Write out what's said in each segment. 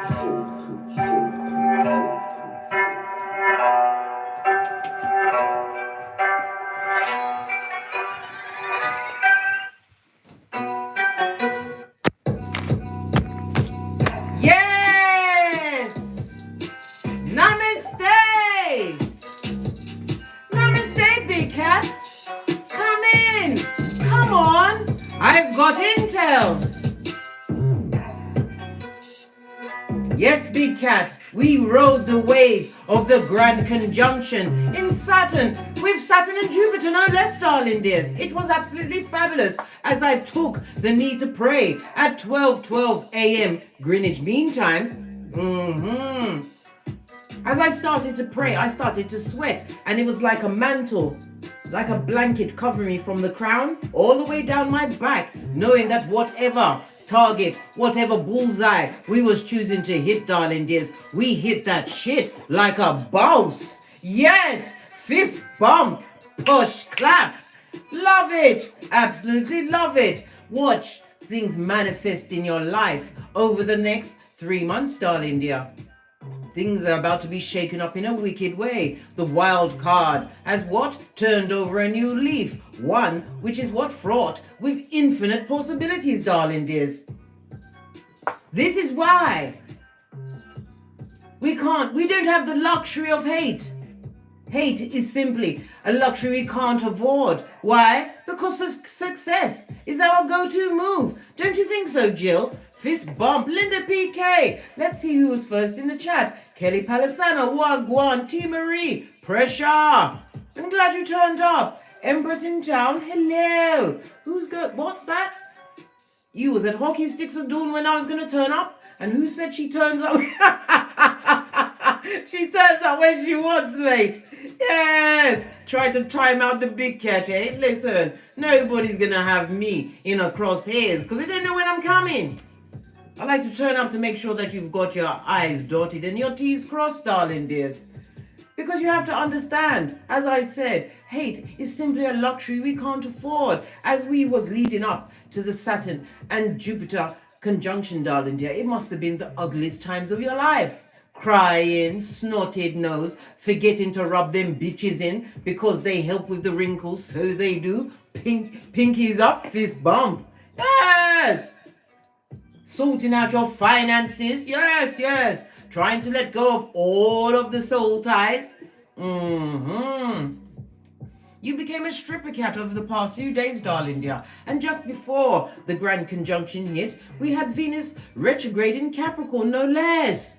Yes! Namaste! Namaste, Big Cat. Come in. Come on. I've got intel. Yes, Big Cat, we rode the wave of the grand conjunction in Saturn, with Saturn and Jupiter, no less, darling dears. It was absolutely fabulous as I took the knee to pray at 12:12 a.m. Greenwich Mean Time. As I started to pray, I started to sweat, and it was like a mantle, like a blanket covering me from the crown all the way down my back, knowing that whatever target, whatever bullseye we was choosing to hit, darling dears, we hit that shit like a boss. Yes, fist bump, push, clap. Love it, absolutely love it. Watch things manifest in your life over the next 3 months, darling dear. Things are about to be shaken up in a wicked way. The wild card has what? Turned over a new leaf. One which is what? Fraught with infinite possibilities, darling dears. This is why we don't have the luxury of hate. Hate is simply a luxury we can't afford. Why? Because success is our go-to move. Don't you think so, Jill? Fist bump, Linda PK. Let's see who was first in the chat. Kelly Palisano, Wagwan, T. Marie, Pressure. I'm glad you turned up. Empress in town, hello. What's that? You was at Hockey Sticks of Dawn when I was going to turn up? And who said she turns up? She turns up when she wants, mate. Yes. Try to time out the Big Cat, eh? Listen, nobody's going to have me in a crosshairs because they don't know when I'm coming. I like to turn up to make sure that you've got your I's dotted and your T's crossed, darling dears. Because you have to understand, as I said, hate is simply a luxury we can't afford. As we was leading up to the Saturn and Jupiter conjunction, darling dear, it must have been the ugliest times of your life. Crying, snorted nose, forgetting to rub them bitches in because they help with the wrinkles, so they do. Pinkies up, fist bump. Yes! Sorting out your finances, yes. Trying to let go of all of the soul ties. You became a stripper cat over the past few days, darling dear. And just before the grand conjunction hit, we had Venus retrograde in Capricorn, no less.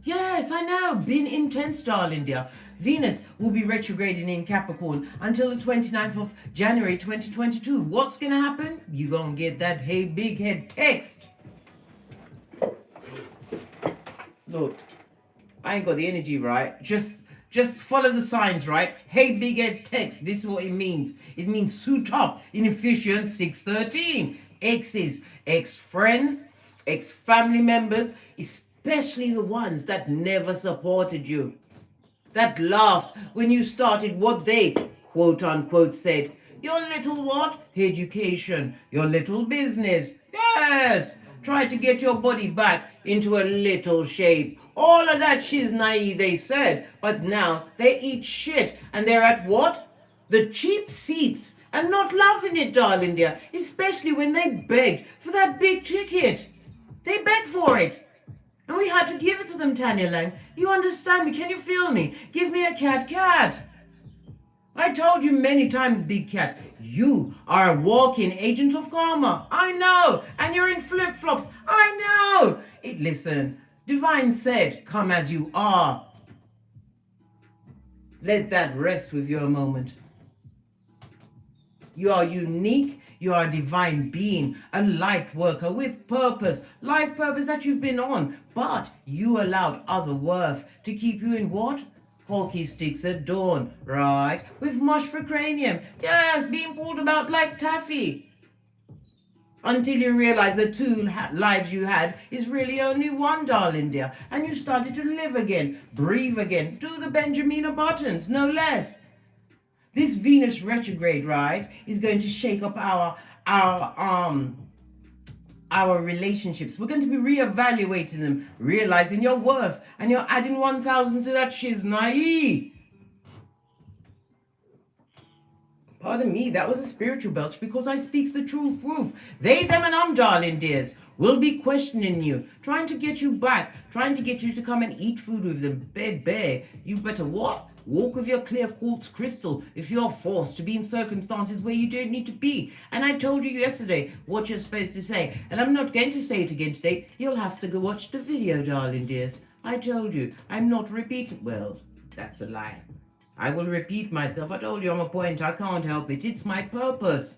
Yes, I know, been intense, darling dear. Venus will be retrograding in Capricorn until the 29th of January 2022. What's going to happen? You going to get that hey big head text. Look, I ain't got the energy, right? Just follow the signs, right? Hey big head text. This is what it means. It means suit up in Ephesians 6:13. Exes, ex-friends, ex-family members, especially the ones that never supported you, that laughed when you started what they quote unquote said. Your little what? Education. Your little business. Yes. Try to get your body back into a little shape. All of that shiznai they said, but now they eat shit and they're at what? The cheap seats and not loving it, darling dear, especially when they begged for that big ticket. They begged for it. And we had to give it to them, Tanya Lang. You understand me? Can you feel me? Give me a cat. I told you many times, Big Cat, you are a walking agent of karma. I know. And you're in flip-flops. I know. Listen, Divine said, come as you are. Let that rest with you a moment. You are unique. You are a divine being, a light worker with purpose, life purpose that you've been on. But you allowed other worth to keep you in what? Hockey sticks at dawn, right? With mush for cranium. Yes, being pulled about like taffy. Until you realize the two lives you had is really only one, darling dear. And you started to live again, breathe again, do the Benjamina buttons, no less. This Venus retrograde, right, is going to shake up our our relationships. We're going to be reevaluating them, realizing your worth, and you're adding 1,000 to that shiznai. Pardon me, that was a spiritual belch because I speaks the truth. They, them, and darling dears, will be questioning you, trying to get you back, trying to get you to come and eat food with them. Baby, you better what? Walk with your clear quartz crystal if you're forced to be in circumstances where you don't need to be. And I told you yesterday what you're supposed to say, and I'm not going to say it again today. You'll have to go watch the video, darling dears. I told you, I'm not repeating. Well, that's a lie. I will repeat myself. I told you I'm a point. I can't help it. It's my purpose.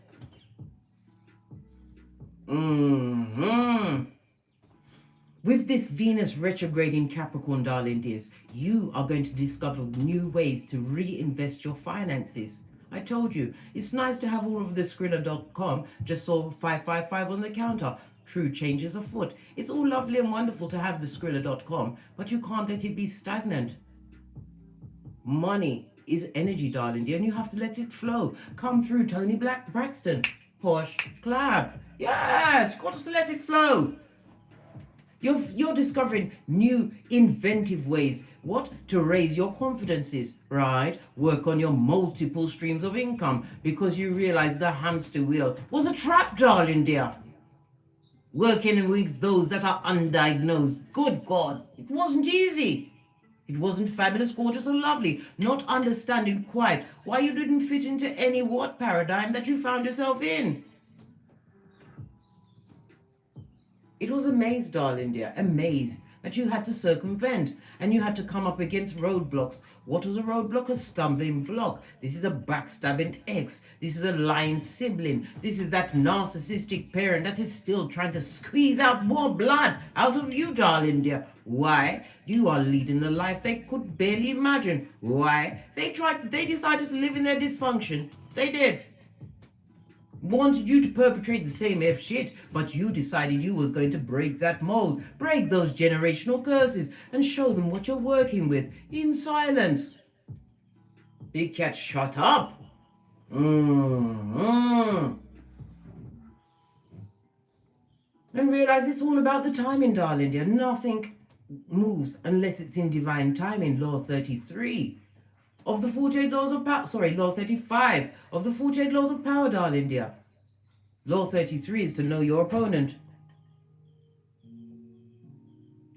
With this Venus retrograde in Capricorn, darling dears, you are going to discover new ways to reinvest your finances. I told you, it's nice to have all of the Skrilla.com. Just saw 555 on the counter. True change is afoot. It's all lovely and wonderful to have the Skrilla.com, but you can't let it be stagnant. Money is energy, darling dear, and you have to let it flow. Come through, Tony Braxton. Posh, clap. Yes, got to let it flow. You're discovering new inventive ways, to raise your confidences, right? Work on your multiple streams of income because you realize the hamster wheel was a trap, darling dear. Working with those that are undiagnosed. Good God, it wasn't easy. It wasn't fabulous, gorgeous, or lovely. Not understanding quite why you didn't fit into any paradigm that you found yourself in. It was a maze, darling dear, a maze that you had to circumvent, and you had to come up against roadblocks. What was a roadblock? A stumbling block. This is a backstabbing ex. This is a lying sibling. This is that narcissistic parent that is still trying to squeeze out more blood out of you, darling dear. Why? You are leading a life they could barely imagine. Why? They decided to live in their dysfunction. They did. Wanted you to perpetrate the same F shit, but you decided you was going to break that mold, break those generational curses, and show them what you're working with in silence. Big cat, shut up. And realize it's all about the timing, darling dear. Nothing moves unless it's in divine timing. Law 33 of the 48 laws of power. Law 35 of the 48 laws of power, darling dear. Law 33 is to know your opponent.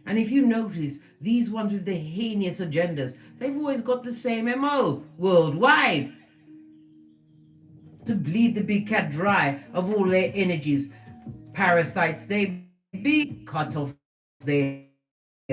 And if you notice, these ones with the heinous agendas, they've always got the same MO worldwide. To bleed the big cat dry of all their energies. Parasites they be, cut off they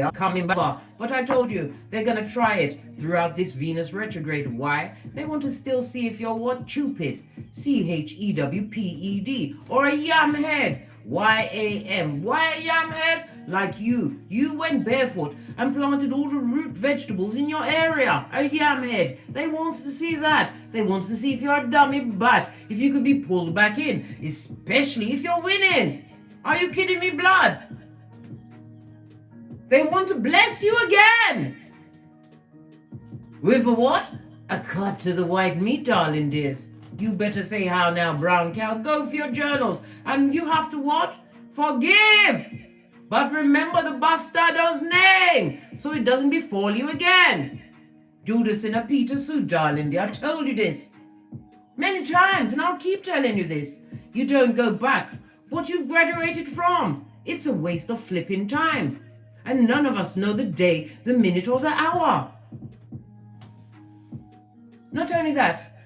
are coming back. But I told you, they're going to try it throughout this Venus retrograde. Why? They want to still see if you're what? Cupid. CHEWPED. Or a yamhead. YAM. Why a yamhead? Like you. You went barefoot and planted all the root vegetables in your area. A yamhead. They want to see that. They want to see if you're a dummy butt. If you could be pulled back in. Especially if you're winning. Are you kidding me, blood? They want to bless you again. With a what? A cut to the white meat, darling dears. You better say how now, brown cow. Go for your journals. And you have to what? Forgive. But remember the bastardo's name, so it doesn't befall you again. Judas in a Peter suit, darling dear. I told you this many times, and I'll keep telling you this. You don't go back what you've graduated from. It's a waste of flipping time. And none of us know the day, the minute, or the hour. Not only that,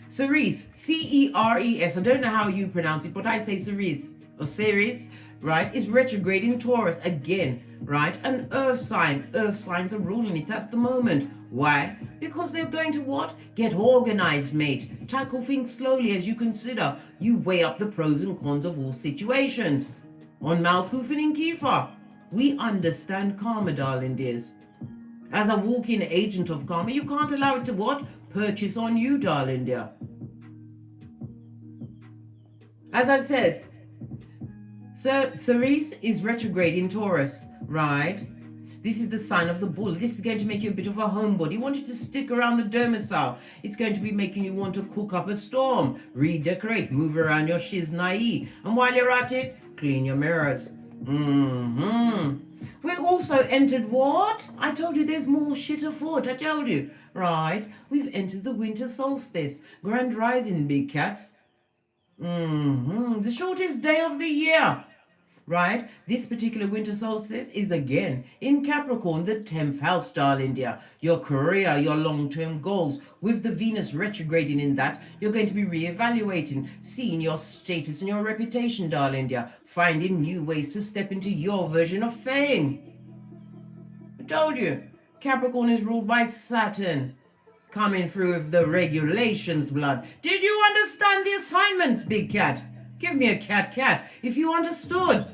Ceres, C-E-R-E-S, I don't know how you pronounce it, but I say Ceres, or Ceres, right, is retrograde in Taurus again, right? An earth sign. Earth signs are ruling it at the moment. Why? Because they're going to what? Get organized, mate. Tackle things slowly as you consider. You weigh up the pros and cons of all situations. On Malkuth and in Kiefer. We understand karma, darling dears. As a walking agent of karma, you can't allow it to what? Purchase on you, darling dear. As I said, Ceres is retrograde in Taurus, right? This is the sign of the bull. This is going to make you a bit of a homebody. You want you to stick around the domicile. It's going to be making you want to cook up a storm, redecorate, move around your shiznai. And while you're at it, Clean your mirrors. We also entered what? I told you there's more shit afoot. I told you. Right. We've entered the winter solstice. Grand rising, big cats. The shortest day of the year. Right? This particular winter solstice is again in Capricorn, the 10th house, darling dear. Your career, your long-term goals. With the Venus retrograding in that, you're going to be re-evaluating, seeing your status and your reputation, darling dear. Finding new ways to step into your version of fame. I told you, Capricorn is ruled by Saturn. Coming through with the regulations, blood. Did you understand the assignments, big cat? Give me a cat, if you understood.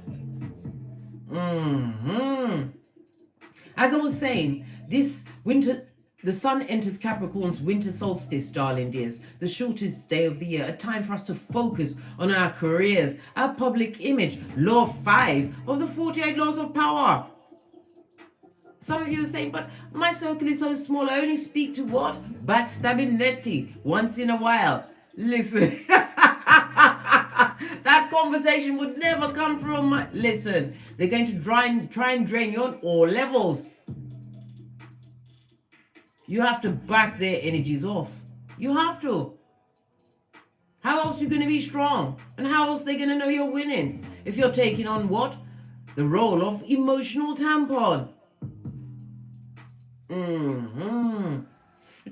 As I was saying, this winter, the sun enters Capricorn's winter solstice, darling dears. The shortest day of the year, a time for us to focus on our careers, our public image. Law 5 of the 48 laws of power. Some of you are saying, but my circle is so small, I only speak to what? Backstabbing Letty once in a while. Listen. That conversation would never come from my... Listen, they're going to try and drain you on all levels. You have to back their energies off. You have to. How else are you going to be strong? And how else are they going to know you're winning? If you're taking on what? The role of emotional tampon.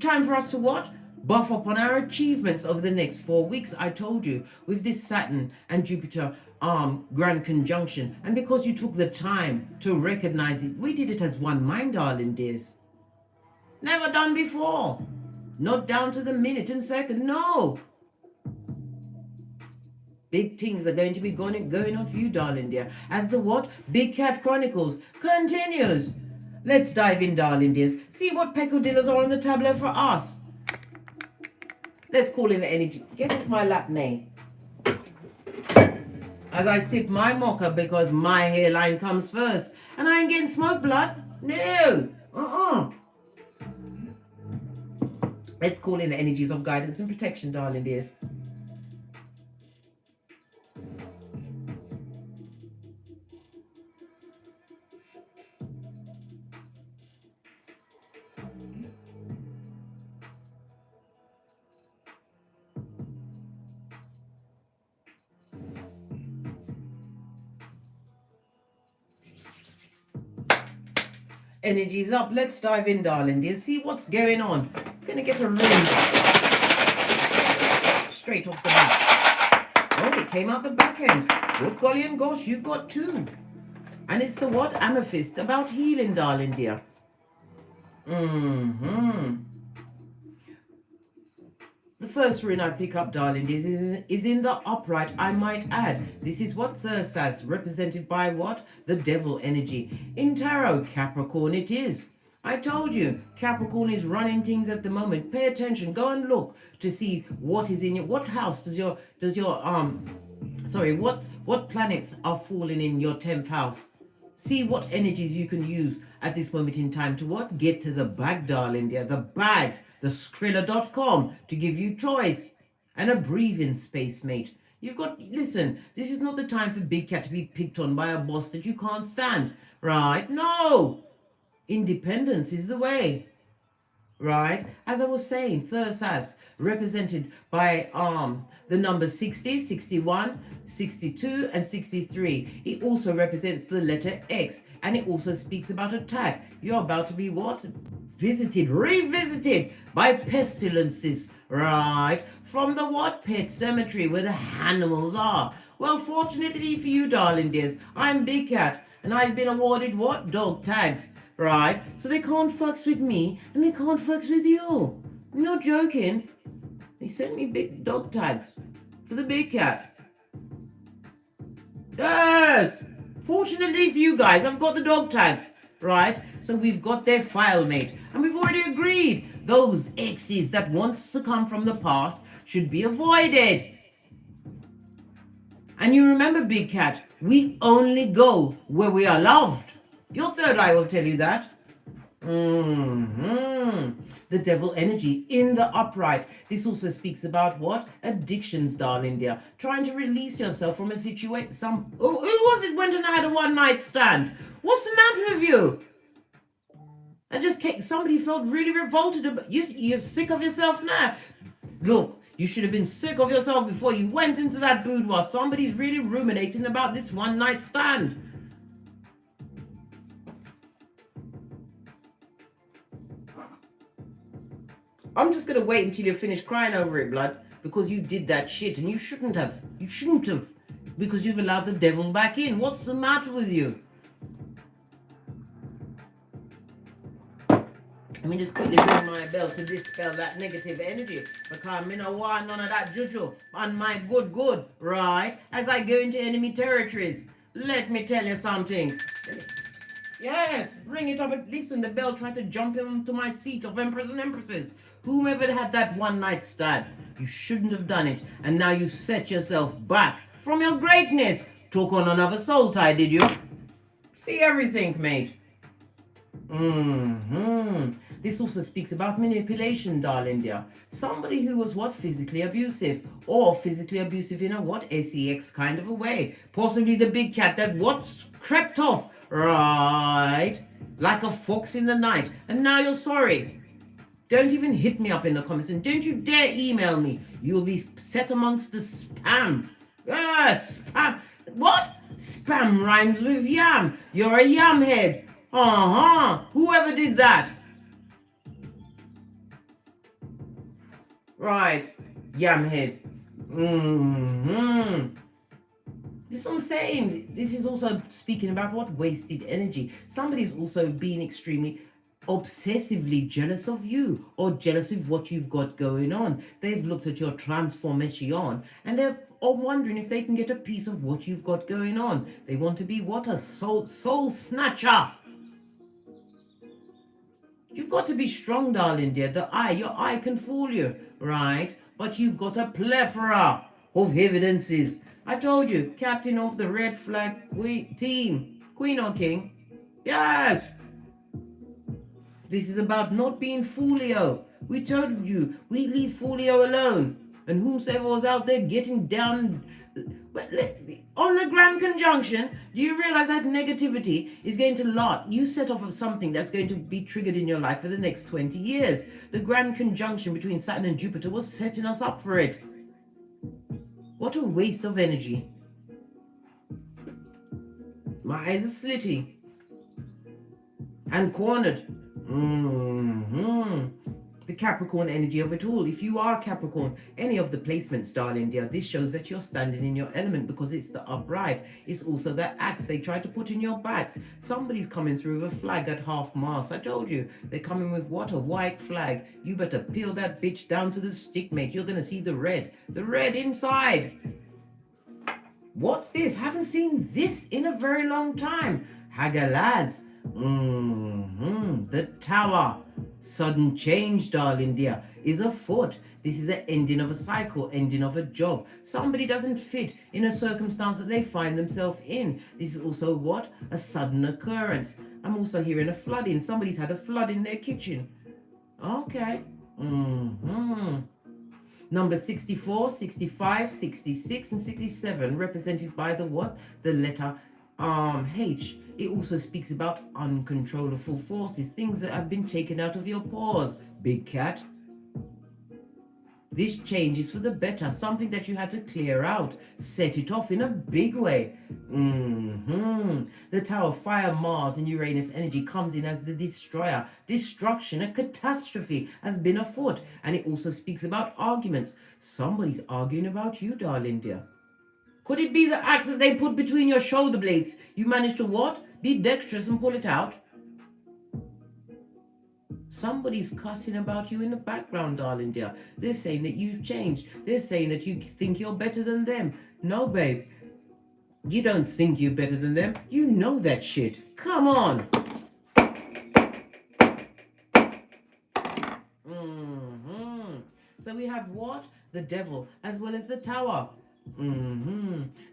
Time for us to what? Buff up on our achievements over the next 4 weeks. I told you, with this Saturn and Jupiter grand conjunction, and because you took the time to recognize it, we did it as one mind, darling dears. Never done before. Not down to the minute and second. No. Big things are going to be going on for you, darling dear, as the what? Big Cat Chronicles continues. Let's dive in, darling dears. See what peccadillos are on the tableau for us. Let's call in the energy. Get off my lap, Nay. As I sip my mocha because my hairline comes first. And I ain't getting smoke, blood. No. Let's call in the energies of guidance and protection, darling dears. Energies up. Let's dive in, darling dear. See what's going on. I'm going to get a ring straight off the bat. Oh, it came out the back end. Good golly and gosh, you've got 2. And it's the what? Amethyst. About healing, darling dear. The first rune I pick up, darling dears, is in the upright, I might add. This is what Thursas, represented by what? The devil energy. In tarot, Capricorn it is. I told you, Capricorn is running things at the moment. Pay attention. Go and look to see what is in your... What house what planets are falling in your 10th house? See what energies you can use at this moment in time to what? Get to the bag, darling dear. The bag. The Skrilla.com to give you choice and a breathing space, mate. You've got, listen, this is not the time for Big Cat to be picked on by a boss that you can't stand, right? No, independence is the way, right? As I was saying, Thursas, represented by the numbers 60, 61, 62, and 63. It also represents the letter X, and it also speaks about attack. You're about to be what? Revisited by pestilences, right? From the what? Pet cemetery, where the animals are. Well, fortunately for you, darling dears, I'm Big Cat, and I've been awarded what? Dog tags, right? So they can't fucks with me, and they can't fucks with you. I'm not joking. They sent me big dog tags for the Big Cat. Yes! Fortunately for you guys, I've got the dog tags, right? So we've got their file, mate. And we've already agreed those exes that wants to come from the past should be avoided. And you remember, Big Cat, we only go where we are loved. Your third eye will tell you that. The devil energy in the upright. This also speaks about what? Addictions, darling dear. Trying to release yourself from a situation. Who was it went and had a one-night stand? What's the matter with you? And just somebody felt really revolted about you're sick of yourself now. Look, you should have been sick of yourself before you went into that boudoir. Somebody's really ruminating about this one-night stand. I'm just going to wait until you're finished crying over it, blood, because you did that shit and you shouldn't have. You shouldn't have, because you've allowed the devil back in. What's the matter with you? Let me just quickly ring my bell to dispel that negative energy, because I don't want none of that juju on my good, right? As I go into enemy territories, let me tell you something. Yes, ring it up. Listen, the bell tried to jump into my seat of emperors and empresses. Whomever had that one-night stand, you shouldn't have done it. And now you set yourself back from your greatness. Took on another soul tie, did you? See everything, mate. This also speaks about manipulation, darling dear. Somebody who was what? Physically abusive. Or physically abusive in a what? SEX kind of a way. Possibly the big cat that what? Crept off. Right. Like a fox in the night. And now you're sorry. Don't even hit me up in the comments. And don't you dare email me. You'll be set amongst the spam. Spam. What? Spam rhymes with yam. You're a yam head. Whoever did that? Right. Yam head. This is what I'm saying. This is also speaking about what? Wasted energy. Somebody's also being extremely obsessively jealous of you, or jealous of what you've got going on. They've looked at your transformation and they're wondering if they can get a piece of what you've got going on. They want to be what? A soul snatcher. You've got to be strong, darling dear. Your eye can fool you, right? But you've got a plethora of evidences. I told you, captain of the red flag team, queen or king. Yes. This is about not being foolio. We told you, we leave foolio alone. And whomsoever was out there getting down on the Grand Conjunction, do you realize that negativity is going to last? You set off of something that's going to be triggered in your life for the next 20 years. The Grand Conjunction between Saturn and Jupiter was setting us up for it. What a waste of energy. My eyes are slitty and cornered. The Capricorn energy of it all. If you are Capricorn, any of the placements, darling dear, this shows that you're standing in your element, because it's the upright. It's also the axe they try to put in your backs. Somebody's coming through with a flag at half mast. I told you, they're coming with what? A white flag. You better peel that bitch down to the stick, mate. You're gonna see the red inside. What's this? Haven't seen this in a very long time. Hagalaz. The Tower. Sudden change, darling dear, is afoot. This is the ending of a cycle, ending of a job. Somebody doesn't fit in a circumstance that they find themselves in. This is also what? A sudden occurrence. I'm also hearing a flooding. Somebody's had a flood in their kitchen. Okay. Number 64, 65, 66, and 67, represented by the what? The letter H. It also speaks about uncontrollable forces, things that have been taken out of your paws, big cat. This change is for the better, something that you had to clear out, set it off in a big way. The Tower, fire, Mars, and Uranus energy comes in as the destroyer. Destruction, a catastrophe has been afoot. And it also speaks about arguments. Somebody's arguing about you, darling dear. Could it be the axe that they put between your shoulder blades? You managed to what? Be dexterous and pull it out? Somebody's cussing about you in the background, darling dear. They're saying that you've changed. They're saying that you think you're better than them. No, babe. You don't think you're better than them. You know that shit. Come on. So we have what? The devil, as well as the Tower.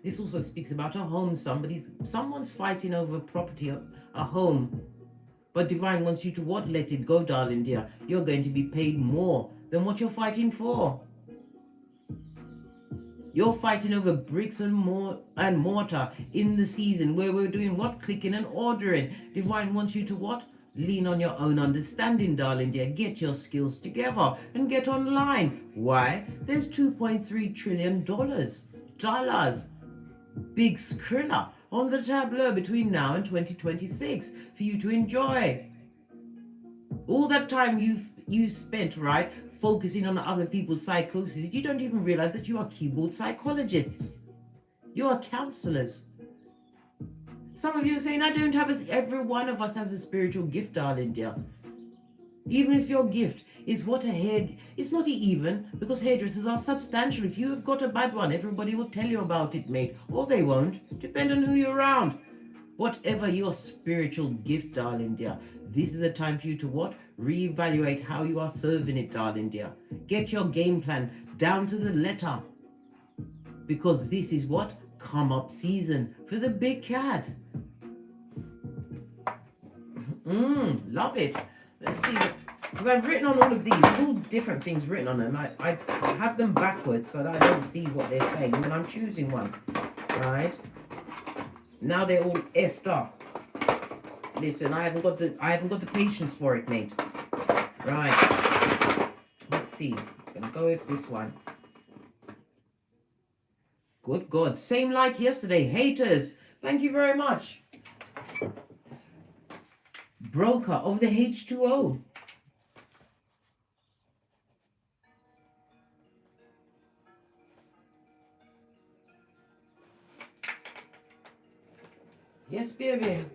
This also speaks about a home. Someone's fighting over property, a home. But divine wants you to what? Let it go, darling dear. You're going to be paid more than what you're fighting for. You're fighting over bricks and mortar in the season where we're doing what? Clicking and ordering. Divine wants you to what? Lean on your own understanding, darling dear. Get your skills together and get online. Why? There's $2.3 trillion. Big skrilla on the tableau between now and 2026 for you to enjoy. All that time you spent, right, focusing on other people's psychosis, you don't even realize that you are keyboard psychologists. You are counselors. Some of you are saying, I don't have every one of us has a spiritual gift, darling dear. Even if your gift is what it's not even, because hairdressers are substantial. If you have got a bad one, everybody will tell you about it, mate. Or they won't, depend on who you're around. Whatever your spiritual gift, darling dear, this is a time for you to what? Reevaluate how you are serving it, darling dear. Get your game plan down to the letter. Because this is what? Come up season for the big cat. Love it. Let's see, because I've written on all of these, there's all different things written on them. I have them backwards so that I don't see what they're saying when I'm choosing one, right? Now they're all effed up. Listen, I haven't got the patience for it, mate. Right. Let's see. I'm gonna go with this one. Good God. Same like yesterday. Haters. Thank you very much. Broker of the H2O. Yes, baby.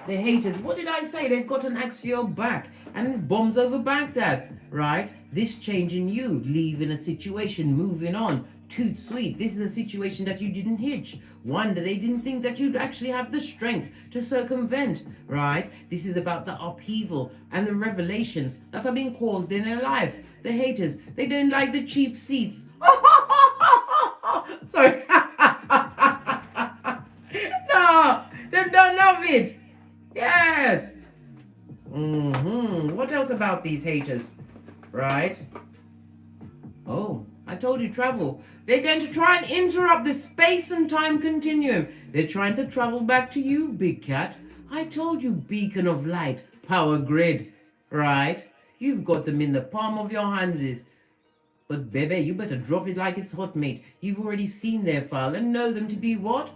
The haters. What did I say? They've got an axe for your back and bombs over Baghdad, right? This change in you, leaving a situation, moving on. Toot sweet. This is a situation that you didn't hitch. Wonder they didn't think that you'd actually have the strength to circumvent, right? This is about the upheaval and the revelations that are being caused in their life. The haters, they don't like the cheap seats. Sorry. No, they don't love it. Yes. What else about these haters, right? Oh, I told you, travel. They're going to try and interrupt the space and time continuum. They're trying to travel back to you, big cat. I told you, beacon of light, power grid, right? You've got them in the palm of your hands. But baby, you better drop it like it's hot, mate. You've already seen their file and know them to be what?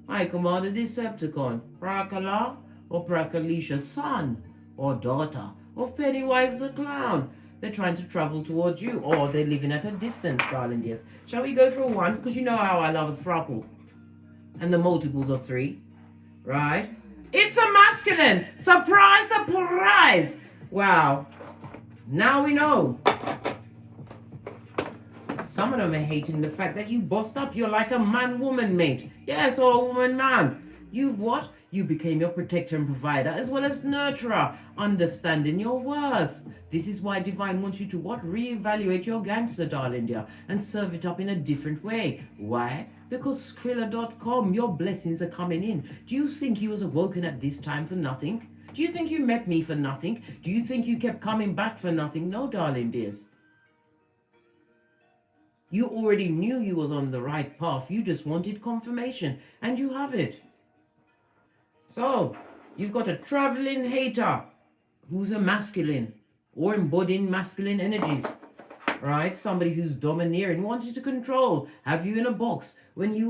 I command a Decepticon, Prakala or Prakalisha, son or daughter of Pennywise the Clown. They're trying to travel towards you, or they're living at a distance, darling dears. Shall we go for a one? Because you know how I love a throuple. And the multiples of three, right? It's a masculine! Surprise, surprise! Wow. Now we know. Some of them are hating the fact that you bossed up. You're like a man-woman, mate. Yes, or a woman-man. You've what? You became your protector and provider as well as nurturer, understanding your worth. This is why Divine wants you to what? Reevaluate your gangster, darling dear, and serve it up in a different way. Why? Because Skrilla.com, your blessings are coming in. Do you think you was awoken at this time for nothing? Do you think you met me for nothing? Do you think you kept coming back for nothing? No, darling dears. You already knew you was on the right path. You just wanted confirmation, and you have it. So, you've got a traveling hater who's a masculine or embodying masculine energies, right? Somebody who's domineering, wanting to control, have you in a box when you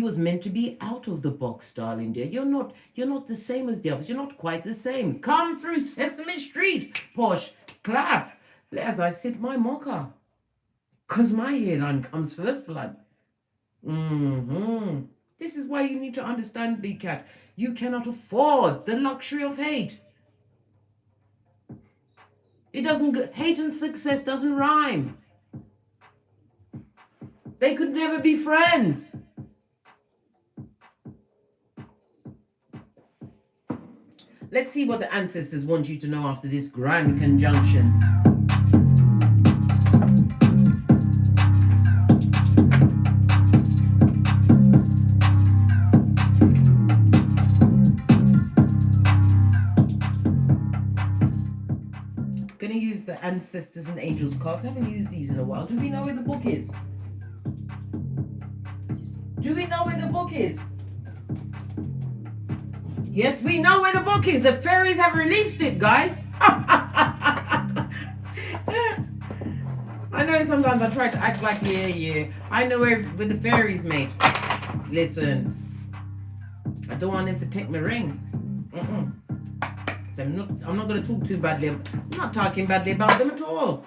was meant to be out of the box, darling dear. You're not the same as the others. You're not quite the same. Come through Sesame Street, posh, clap, as I sip my mocha. 'Cause my hairline comes first, blood. This is why you need to understand, big cat. You cannot afford the luxury of hate. Hate and success doesn't rhyme. They could never be friends. Let's see what the ancestors want you to know after this grand conjunction. Gonna use the ancestors and angels cards. I haven't used these in a while. Do we know where the book is? Do we know where the book is? Yes, we know where the book is. The fairies have released it, guys. I know sometimes I try to act like, yeah. I know where the fairies, mate. Listen, I don't want them to take my ring. So I'm not going to talk too badly. I'm not talking badly about them at all.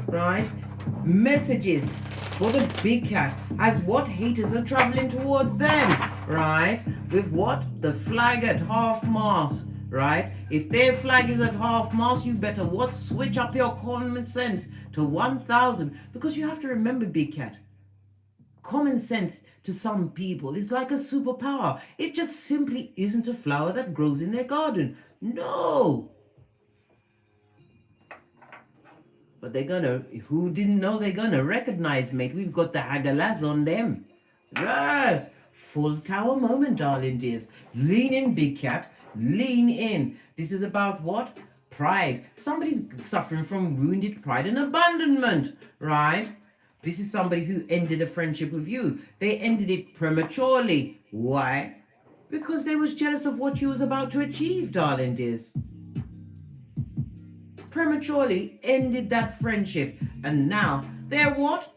Right? Messages for the big cat as what haters are traveling towards them. Right? With what? The flag at half mast. Right? If their flag is at half mast, you better what? Switch up your common sense to 1000. Because you have to remember, big cat, common sense to some people is like a superpower. It just simply isn't a flower that grows in their garden. No. But they're gonna, who didn't know they're gonna recognize, mate? We've got the Hagalas on them. Yes. Full tower moment, darling dears. Lean in, big cat. Lean in. This is about what? Pride. Somebody's suffering from wounded pride and abandonment, right? This is somebody who ended a friendship with you. They ended it prematurely. Why? Because they was jealous of what you was about to achieve, darling dears. Prematurely ended that friendship. And now they're what?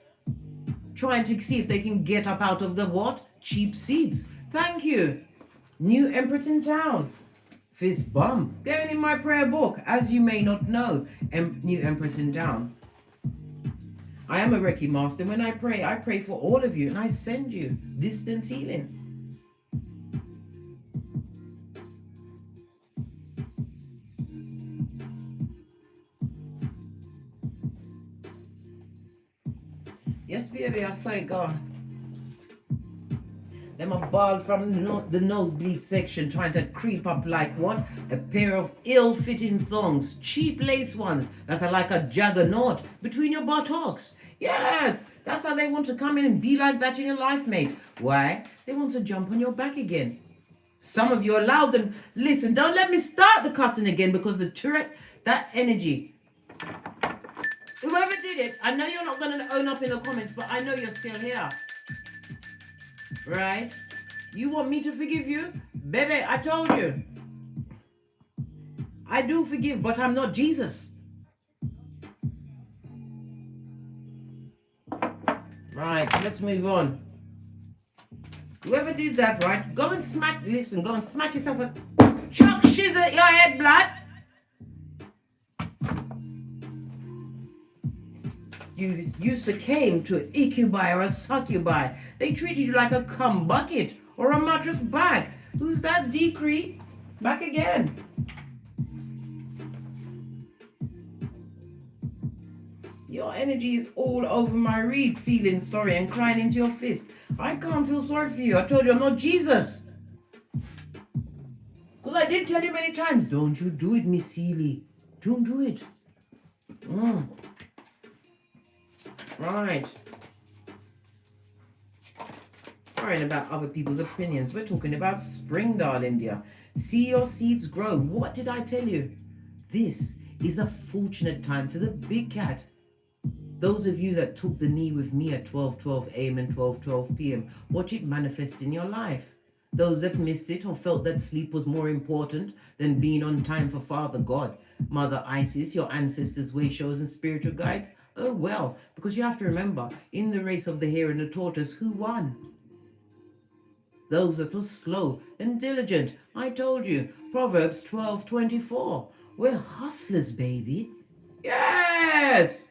Trying to see if they can get up out of the what? Cheap seats. Thank you. New Empress in town. Fist bump. Going in my prayer book, as you may not know. New Empress in town. I am a Reiki master. When I pray for all of you, and I send you distance healing. Yes, baby, I saw it gone. Them a ball from the nosebleed section trying to creep up like what? A pair of ill-fitting thongs, cheap lace ones that are like a juggernaut between your buttocks. Yes, that's how they want to come in and be like that in your life, mate. Why? They want to jump on your back again. Some of you allowed them. Listen, don't let me start the cussing again because the turret, that energy. Whoever did it, I know you're not going to own up in the comments, but I know you're still here. Right? You want me to forgive you? Baby, I told you. I do forgive, but I'm not Jesus. Right, let's move on. Whoever did that, right? Go and smack, listen, go and smack yourself a chuck shiz at your head, blood. You succumbed to an incubi or a succubi. They treated you like a cum bucket or a mattress bag. Who's that decree? Back again. Your energy is all over my read, feeling sorry and crying into your fist. I can't feel sorry for you. I told you I'm not Jesus. Because I did tell you many times, don't you do it, Miss Seeley. Don't do it. Right. Worrying about other people's opinions. We're talking about spring, darling dear. See your seeds grow. What did I tell you? This is a fortunate time for the big cat. Those of you that took the knee with me at 12:12 a.m. and 12:12 p.m., watch it manifest in your life. Those that missed it or felt that sleep was more important than being on time for Father God, Mother Isis, your ancestors' way shows and spiritual guides, oh well, because you have to remember, in the race of the hare and the tortoise, who won? Those that were slow and diligent. I told you, Proverbs 12:24. We're hustlers, baby. Yes!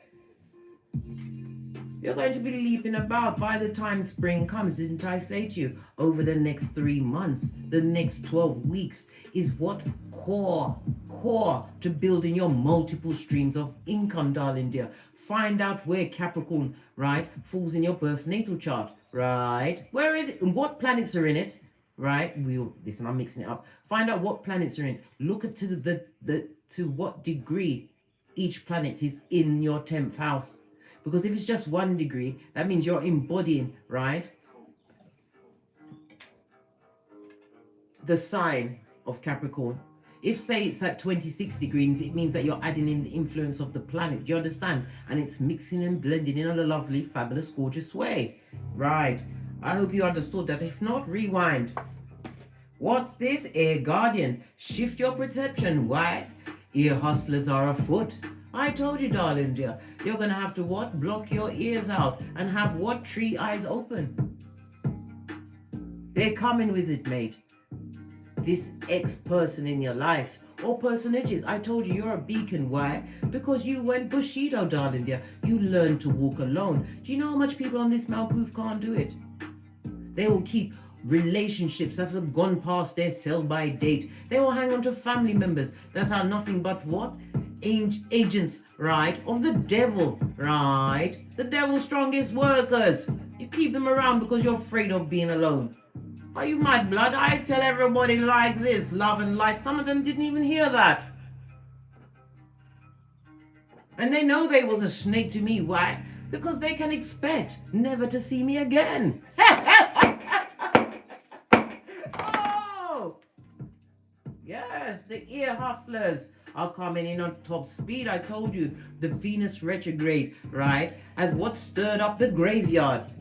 You're going to be leaping about by the time spring comes, didn't I say to you? Over the next 3 months, the next 12 weeks is what? Core to building your multiple streams of income, darling dear. Find out where Capricorn, right, falls in your birth natal chart, right? Where is it? And what planets are in it, right? Listen, I'm mixing it up. Find out what planets are in it. Look at to what degree each planet is in your 10th house. Because if it's just 1 degree, that means you're embodying, right, the sign of Capricorn. If say it's at 26 degrees, it means that you're adding in the influence of the planet. Do you understand? And it's mixing and blending in a lovely, fabulous, gorgeous way. Right. I hope you understood that. If not, rewind. What's this? Air Guardian. Shift your perception. Why? Ear hustlers are afoot. I told you, darling dear. You're going to have to what? Block your ears out and have what? 3 eyes open. They're coming with it, mate. This ex-person in your life or personages. I told you you're a beacon. Why? Because you went Bushido, darling dear. You learned to walk alone. Do you know how much people on this Malkuth can't do it? They will keep relationships that have gone past their sell-by date. They will hang on to family members that are nothing but what? Agents, right? Of the devil, right? The devil's strongest workers. You keep them around because you're afraid of being alone. Are you mad, blood? I tell everybody like this, love and light. Some of them didn't even hear that. And they know they was a snake to me. Why? Because they can expect never to see me again. Oh! Yes, the ear hustlers are coming in on top speed. I told you, the Venus retrograde, right, has what stirred up the graveyard.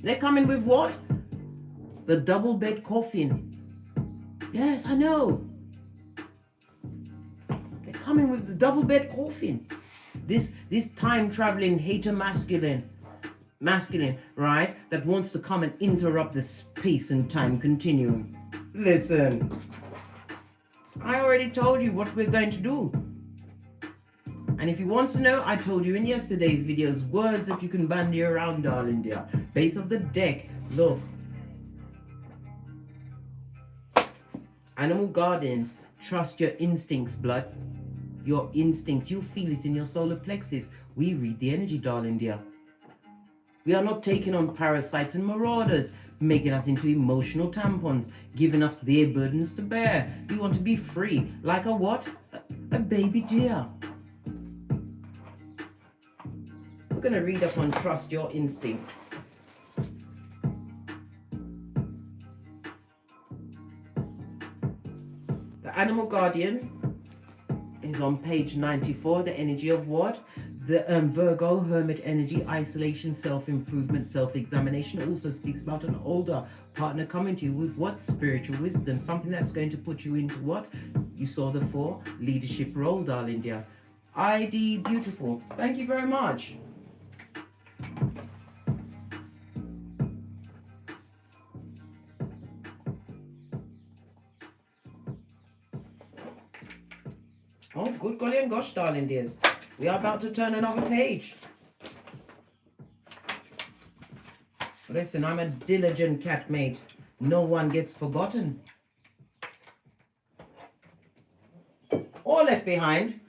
They're coming with what? The double bed coffin. Yes, I know. They're coming with the double bed coffin. This time traveling hater masculine, right, that wants to come and interrupt the space and time continuum. Listen, I already told you what we're going to do. And if you want to know, I told you in yesterday's videos, words that you can bandy around, darling dear. Base of the deck, look. Animal guardians, trust your instincts, blood. Your instincts, you feel it in your solar plexus. We read the energy, darling dear. We are not taking on parasites and marauders, making us into emotional tampons, giving us their burdens to bear. We want to be free, like a what? A baby deer. We're going to read up on trust your instinct. The animal guardian is on page 94, the energy of what? The Virgo hermit energy, isolation, self-improvement, self-examination. Also speaks about an older partner coming to you with what? Spiritual wisdom, something that's going to put you into what? You saw the 4, leadership role, darling dear. ID beautiful. Thank you very much. Oh, good golly and gosh, darling dears. We are about to turn another page. Listen, I'm a diligent cat, mate. No one gets forgotten or left behind.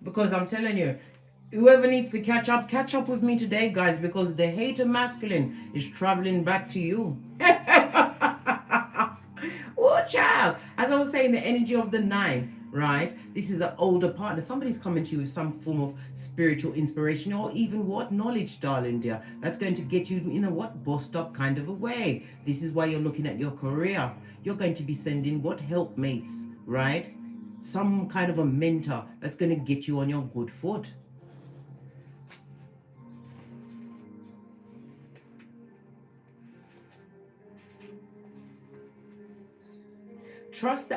Because I'm telling you, whoever needs to catch up with me today, guys, because the hater masculine is traveling back to you. Oh, child. As I was saying, the energy of the 9. Right? This is an older partner. Somebody's coming to you with some form of spiritual inspiration or even what? Knowledge, darling dear. That's going to get you in a what? Bossed up kind of a way. This is why you're looking at your career. You're going to be sending what? Helpmates, right? Some kind of a mentor that's going to get you on your good foot. Trust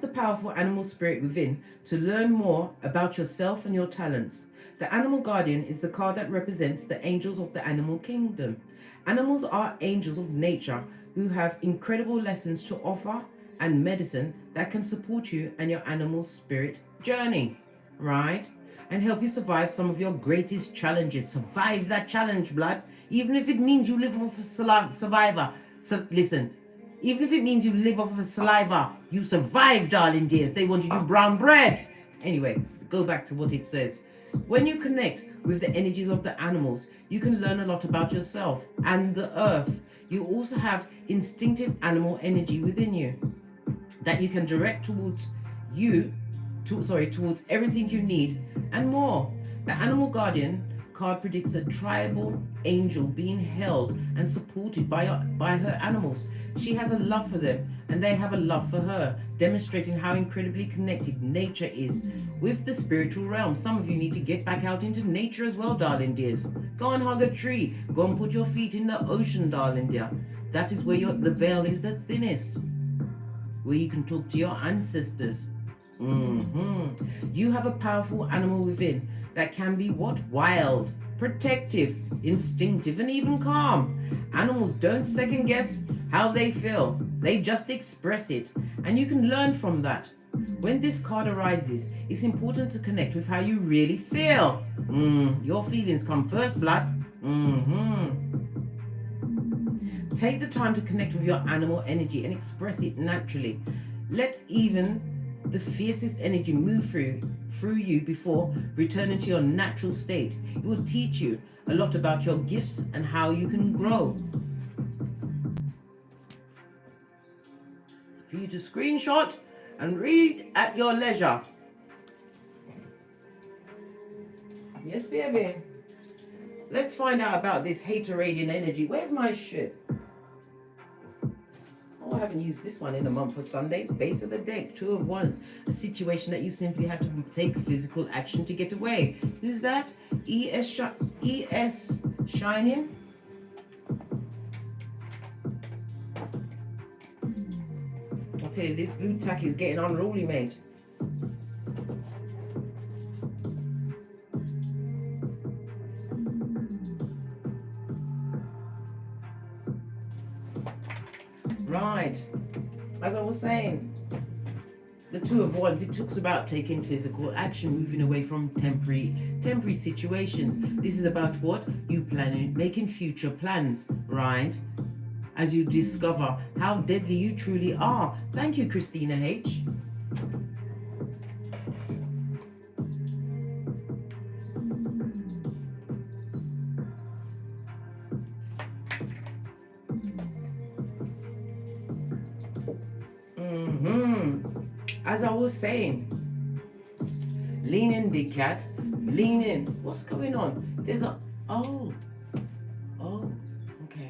the powerful animal spirit within to learn more about yourself and your talents. The animal guardian is the card that represents the angels of the animal kingdom. Animals are angels of nature who have incredible lessons to offer and medicine that can support you and your animal spirit journey, right? And help you survive some of your greatest challenges. Survive that challenge, blood. Even if it means you live off a survivor. So listen. Even if it means you live off of saliva, you survive, darling dears. They want you to do brown bread. Anyway, go back to what it says. When you connect with the energies of the animals, you can learn a lot about yourself and the earth. You also have instinctive animal energy within you that you can direct towards towards everything you need and more. The animal guardian card predicts a tribal angel being held and supported by her animals. She has a love for them and they have a love for her, demonstrating how incredibly connected nature is with the spiritual realm. Some of you need to get back out into nature as well, darling dears. Go and hug a tree. Go and put your feet in the ocean, darling dear. That is where the veil is the thinnest, where you can talk to your ancestors. You have a powerful animal within that can be what? Wild, protective, instinctive, and even calm. Animals don't second guess how they feel. They just express it. And you can learn from that. When this card arises, it's important to connect with how you really feel. Your feelings come first, blood. Take the time to connect with your animal energy and express it naturally. Let even the fiercest energy move through you before returning to your natural state. It will teach you a lot about your gifts and how you can grow. For you to screenshot and read at your leisure. Yes, baby. Let's find out about this hater-radiant energy. Where's my shit? Oh, I haven't used this one in a month for Sundays. Base of the deck, 2 of Wands. A situation that you simply had to take physical action to get away. Who's that? ES Shining. I'll tell you, this blue tack is getting unruly, mate. Right, as I was saying, the 2 of Wands, it talks about taking physical action, moving away from temporary situations. This is about what? You planning, making future plans, right? As you discover how deadly you truly are. Thank you, Christina H. As I was saying, lean in, big cat, lean in. What's going on? There's a, oh, okay.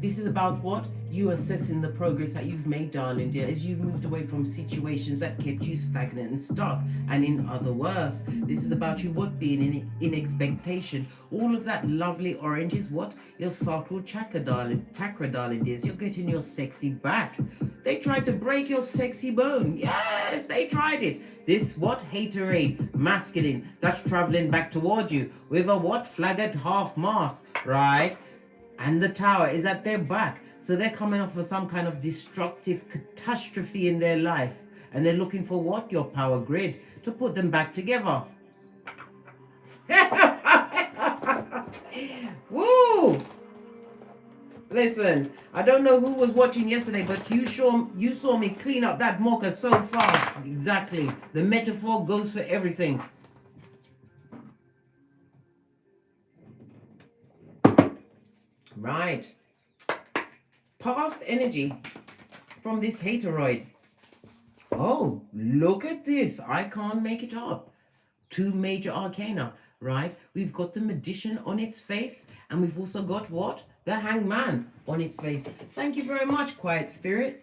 This is about what? You assessing the progress that you've made, darling dear, as you've moved away from situations that kept you stagnant and stuck and in other worth. This is about you what? Being in expectation. All of that lovely orange is what? Your sacral chakra, darling dears. You're getting your sexy back. They tried to break your sexy bone. Yes, they tried it. This what? Haterade, masculine, that's traveling back toward you with a what? Flag at half mast, right? And the tower is at their back. So they're coming off of some kind of destructive catastrophe in their life. And they're looking for what? Your power grid to put them back together. Woo! Listen, I don't know who was watching yesterday, but you saw me clean up that mocha so fast. Exactly. The metaphor goes for everything. Right. Past energy from this hateroid. Oh, look at this. I can't make it up. 2 major arcana, right? We've got the Magician on its face, and we've also got what? The Hangman on its face. Thank you very much, Quiet Spirit.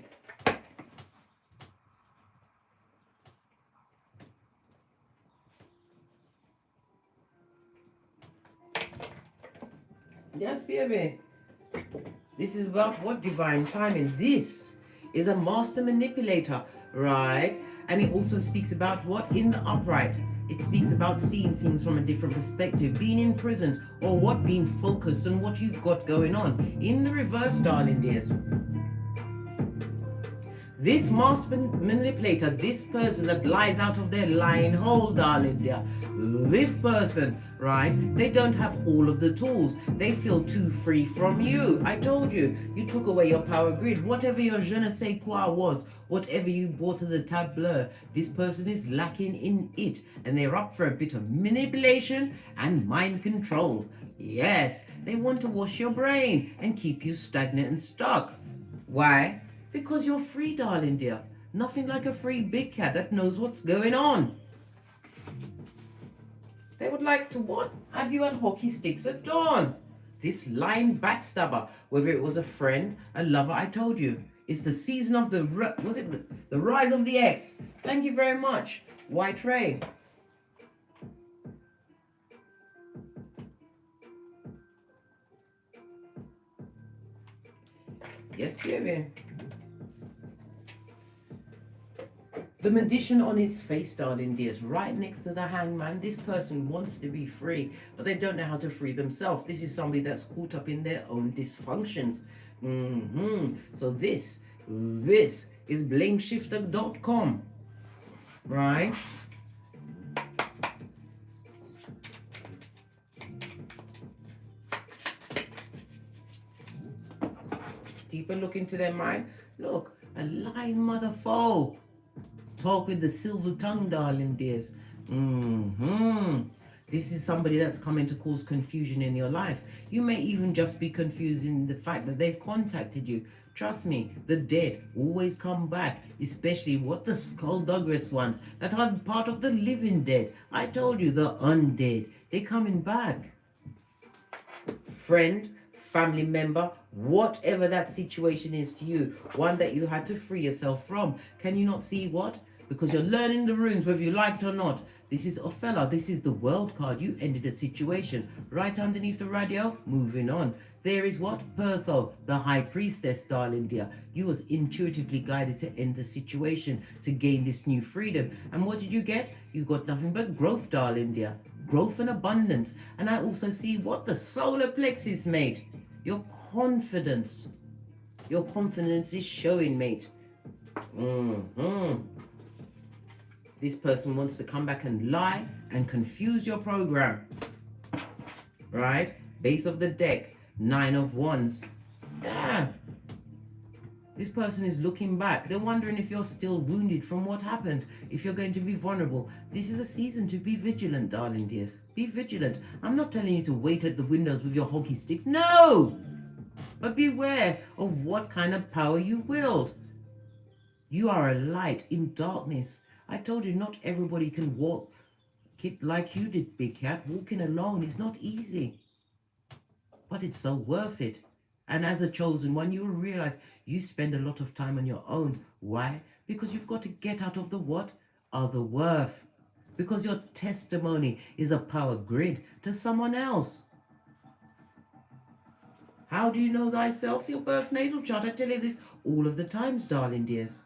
Yes, baby. This is about what? Divine timing. This is a master manipulator, right? And it also speaks about what? In the upright. It speaks about seeing things from a different perspective, being in prison, or what? Being focused on what you've got going on. In the reverse, darling dears. This master manipulator, this person that lies out of their lying hole, darling dear, this person, right, they don't have all of the tools. They feel too free from you. I told you, you took away your power grid. Whatever your je ne sais quoi was, whatever you brought to the tableau, this person is lacking in it. And they're up for a bit of manipulation and mind control. Yes, they want to wash your brain and keep you stagnant and stuck. Why? Because you're free, darling dear. Nothing like a free big cat that knows what's going on. They would like to what? Have you had hockey sticks at dawn? This lying backstabber, whether it was a friend, a lover, I told you. It's the season of the, was it the rise of the X? Thank you very much, White Ray. Yes, baby. The magician on its face, darling dears, right next to the hangman. This person wants to be free, but they don't know how to free themselves. This is somebody that's caught up in their own dysfunctions. So this is blameshifter.com, right? Deeper look into their mind. Look, a lying mother foe. Talk with the silver tongue, darling dears. This is somebody that's coming to cause confusion in your life. You may even just be confused in the fact that they've contacted you. Trust me, the dead always come back, especially what the skullduggerous ones that are part of the living dead. I told you, the undead, they're coming back. Friend, family member, whatever that situation is to you, one that you had to free yourself from. Can you not see what? Because you're learning the runes, whether you like it or not. This is Othello. This is the world card. You ended a situation. Right underneath the radio, moving on. There is what? Pertho, the high priestess, darling dear. You was intuitively guided to end the situation, to gain this new freedom. And what did you get? You got nothing but growth, darling dear. Growth and abundance. And I also see what the solar plexus, mate. Your confidence. Your confidence is showing, mate. This person wants to come back and lie and confuse your program. Right? Base of the deck. 9 of Wands. Yeah. This person is looking back. They're wondering if you're still wounded from what happened. If you're going to be vulnerable. This is a season to be vigilant, darling dears. Be vigilant. I'm not telling you to wait at the windows with your hockey sticks. No! But beware of what kind of power you wield. You are a light in darkness. I told you not everybody can walk it like you did, Big Cat. Walking alone is not easy. But it's so worth it. And as a chosen one, you will realize you spend a lot of time on your own. Why? Because you've got to get out of the what? Other worth. Because your testimony is a power grid to someone else. How do you know thyself? Your birth natal chart. I tell you this all of the times, darling dears.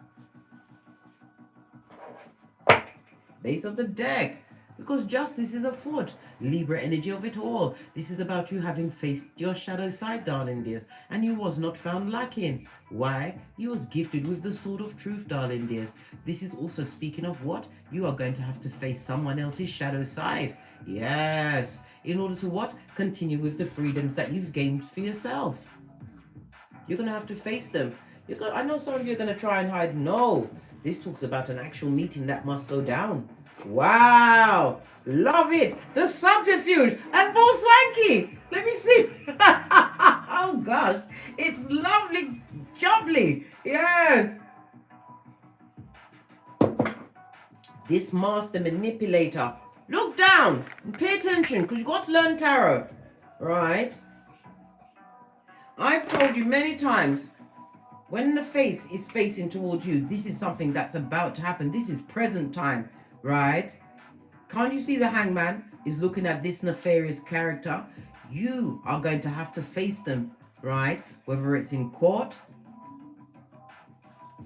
Base of the deck. Because justice is afoot. Libra energy of it all. This is about you having faced your shadow side, darling dears. And you was not found lacking. Why? You was gifted with the sword of truth, darling dears. This is also speaking of what? You are going to have to face someone else's shadow side. Yes. In order to what? Continue with the freedoms that you've gained for yourself. You're going to have to face them. I know some of you are going to try and hide. No. This talks about an actual meeting that must go down. Wow. Love it. The subterfuge and Bull Swanky. Let me see. Oh gosh. It's lovely. Jubbly. Yes. This master manipulator. Look down and pay attention because you've got to learn tarot. Right? I've told you many times, when the face is facing towards you, this is something that's about to happen. This is present time, right? Can't you see the hangman is looking at this nefarious character? You are going to have to face them, right? Whether it's in court,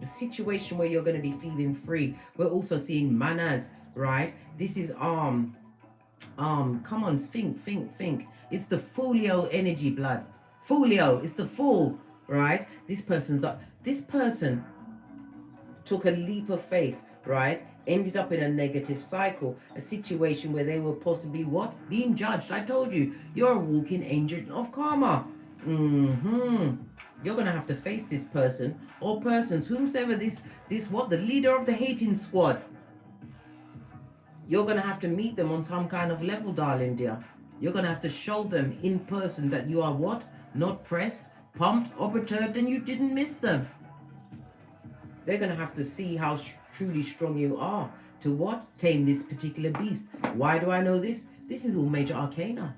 a situation where you're going to be feeling free. We're also seeing manners, right? This is come on, think. It's the folio energy, blood. Folio, it's the fool, right? This person took a leap of faith, right? Ended up in a negative cycle, a situation where they were possibly what? Being judged. I told you, you're a walking agent of karma. You're gonna have to face this person or persons, whomsoever this what? The leader of the hating squad. You're gonna have to meet them on some kind of level, darling dear. You're gonna have to show them in person that you are what? Not pressed, pumped, or perturbed, and you didn't miss them. They're going to have to see how truly strong you are to what? Tame this particular beast. Why do I know this? This is all major arcana.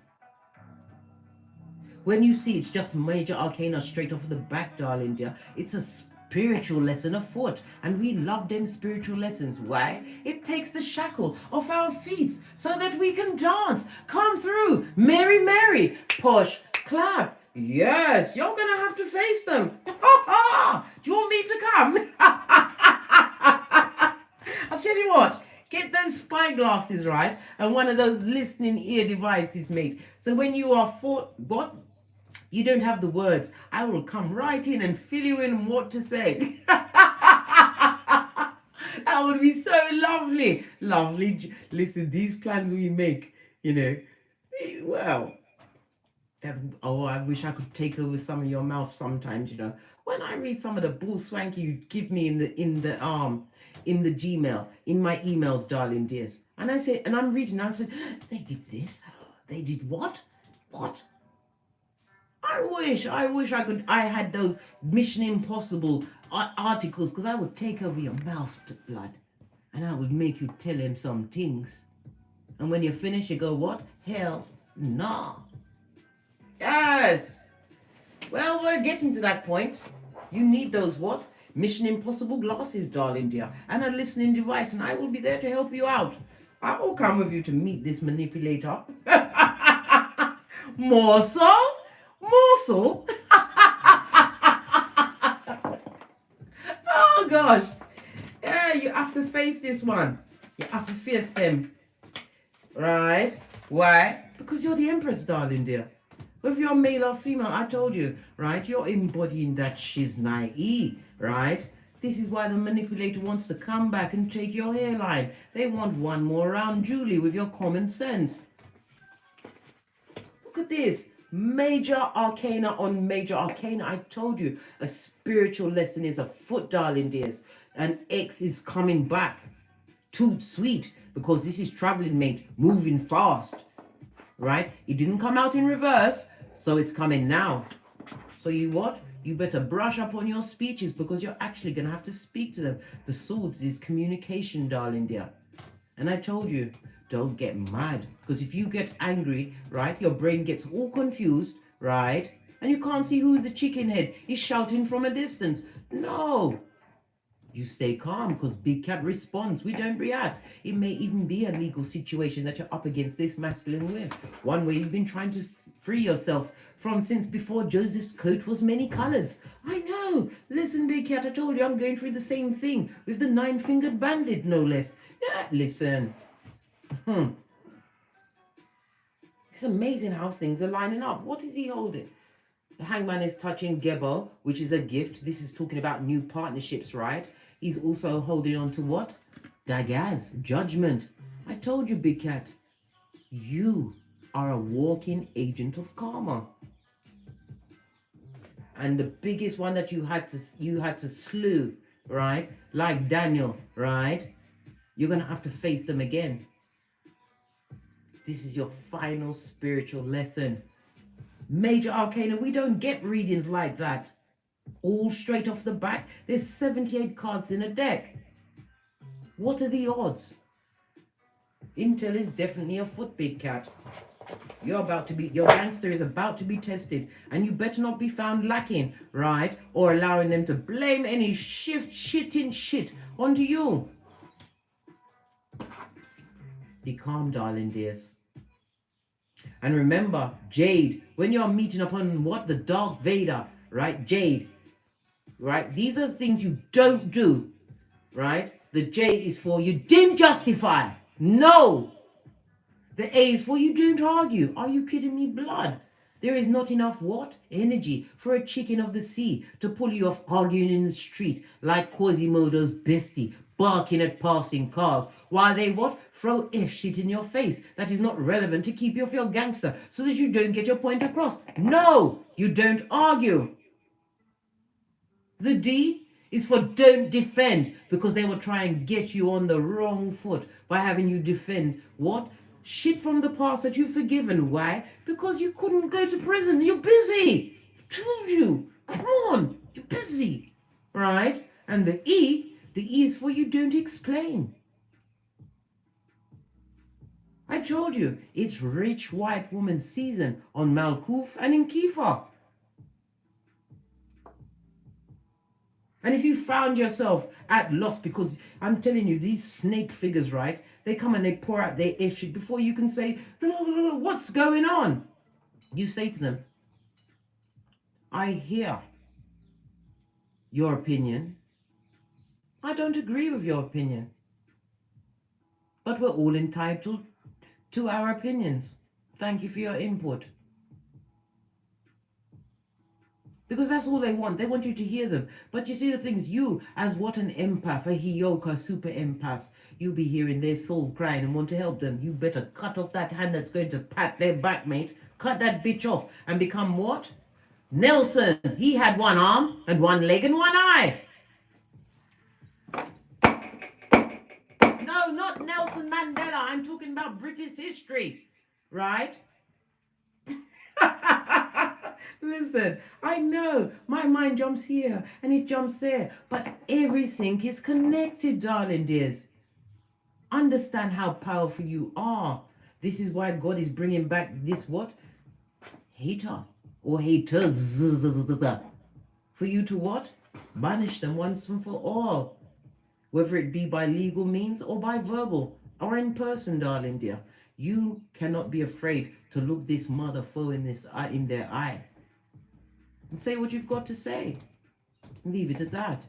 When you see it's just major arcana straight off of the back, darling dear, it's a spiritual lesson afoot. And we love them spiritual lessons. Why? It takes the shackle off our feet so that we can dance. Come through. Mary, Mary. Push, clap. Yes, you're going to have to face them. Do you want me to come? I'll tell you what. Get those spy glasses, right? And one of those listening ear devices made. So when you are you don't have the words, I will come right in and fill you in what to say. That would be so lovely. Lovely. Listen, these plans we make, well, I wish I could take over some of your mouth sometimes, When I read some of the bull swanky you give me in the Gmail, in my emails, darling dears. And I say, and I'm reading, I said, they did this. They did what? What? I wish I had those Mission Impossible articles, because I would take over your mouth, blood, and I would make you tell him some things. And when you finish, you go, what? Hell, nah. Yes. Well, we're getting to that point. You need those what? Mission Impossible glasses, darling dear, and a listening device, and I will be there to help you out. I will come with you to meet this manipulator. Morsel? Morsel? Oh gosh. Yeah, you have to face this one. You have to face them. Right? Why? Because you're the Empress, darling dear. Whether you're male or female, I told you, right? You're embodying that shiznai, right? This is why the manipulator wants to come back and take your hairline. They want one more round, Julie, with your common sense. Look at this. Major arcana on major arcana. I told you, a spiritual lesson is afoot, darling dears. And X is coming back. Toot sweet, because this is traveling mate, moving fast. Right? It didn't come out in reverse, so it's coming now. So you what? You better brush up on your speeches, because you're actually going to have to speak to them. The swords is communication, darling dear. And I told you, don't get mad, because if you get angry, right, your brain gets all confused, right, and you can't see who the chicken head is shouting from a distance. No, you stay calm, because Big Cat responds. We don't react. It may even be a legal situation that you're up against this masculine with, one where you've been trying to free yourself from since before Joseph's coat was many colors. I know. Listen, Big Cat, I told you I'm going through the same thing with the 9-fingered bandit, no less. Yeah, listen. It's amazing how things are lining up. What is he holding? The Hangman is touching Gebo, which is a gift. This is talking about new partnerships, right? He's also holding on to what? Dagaz, judgment. I told you, Big Cat, you are a walking agent of karma. And the biggest one that you had to slew, right? Like Daniel, right? You're gonna have to face them again. This is your final spiritual lesson. Major arcana, we don't get readings like that. All straight off the back. There's 78 cards in a deck. What are the odds? Intel is definitely afoot, Big Cat. Your gangster is about to be tested, and you better not be found lacking, right? Or allowing them to blame any shit onto you. Be calm, darling dears. And remember, Jade, when you're meeting upon what? The Dark Vader, right? Jade, right? These are the things you don't do, right? The J is for you didn't justify. No. The A is for you don't argue. Are you kidding me, blood? There is not enough what? Energy for a chicken of the sea to pull you off arguing in the street like Quasimodo's bestie, barking at passing cars, while they what? Throw F shit in your face that is not relevant to keep you off your gangster so that you don't get your point across. No, you don't argue. The D is for don't defend, because they will try and get you on the wrong foot by having you defend what? Shit from the past that you've forgiven. Why? Because you couldn't go to prison. You're busy. I told you. Come on. You're busy. Right? And the E is for you don't explain. I told you, it's rich white woman season on Malkuth and in Kiefer. And if you found yourself at loss, because I'm telling you, these snake figures, right? They come and they pour out their F shit before you can say, what's going on? You say to them, I hear your opinion. I don't agree with your opinion. But we're all entitled to our opinions. Thank you for your input. Because that's all they want. They want you to hear them. But you see the things, you, as what an empath, a Hioka super empath, you'll be hearing their soul crying and want to help them. You better cut off that hand that's going to pat their back, mate. Cut that bitch off and become what? Nelson. He had one arm and one leg and one eye. No, not Nelson Mandela. I'm talking about British history, right? Listen, I know my mind jumps here and it jumps there, but everything is connected, darling dears. Understand how powerful you are. This is why God is bringing back this what? Hater or haters. For you to what? Banish them once and for all. Whether it be by legal means or by verbal or in person, darling dear. You cannot be afraid to look this mother foe in their eye. And say what you've got to say. Leave it at that.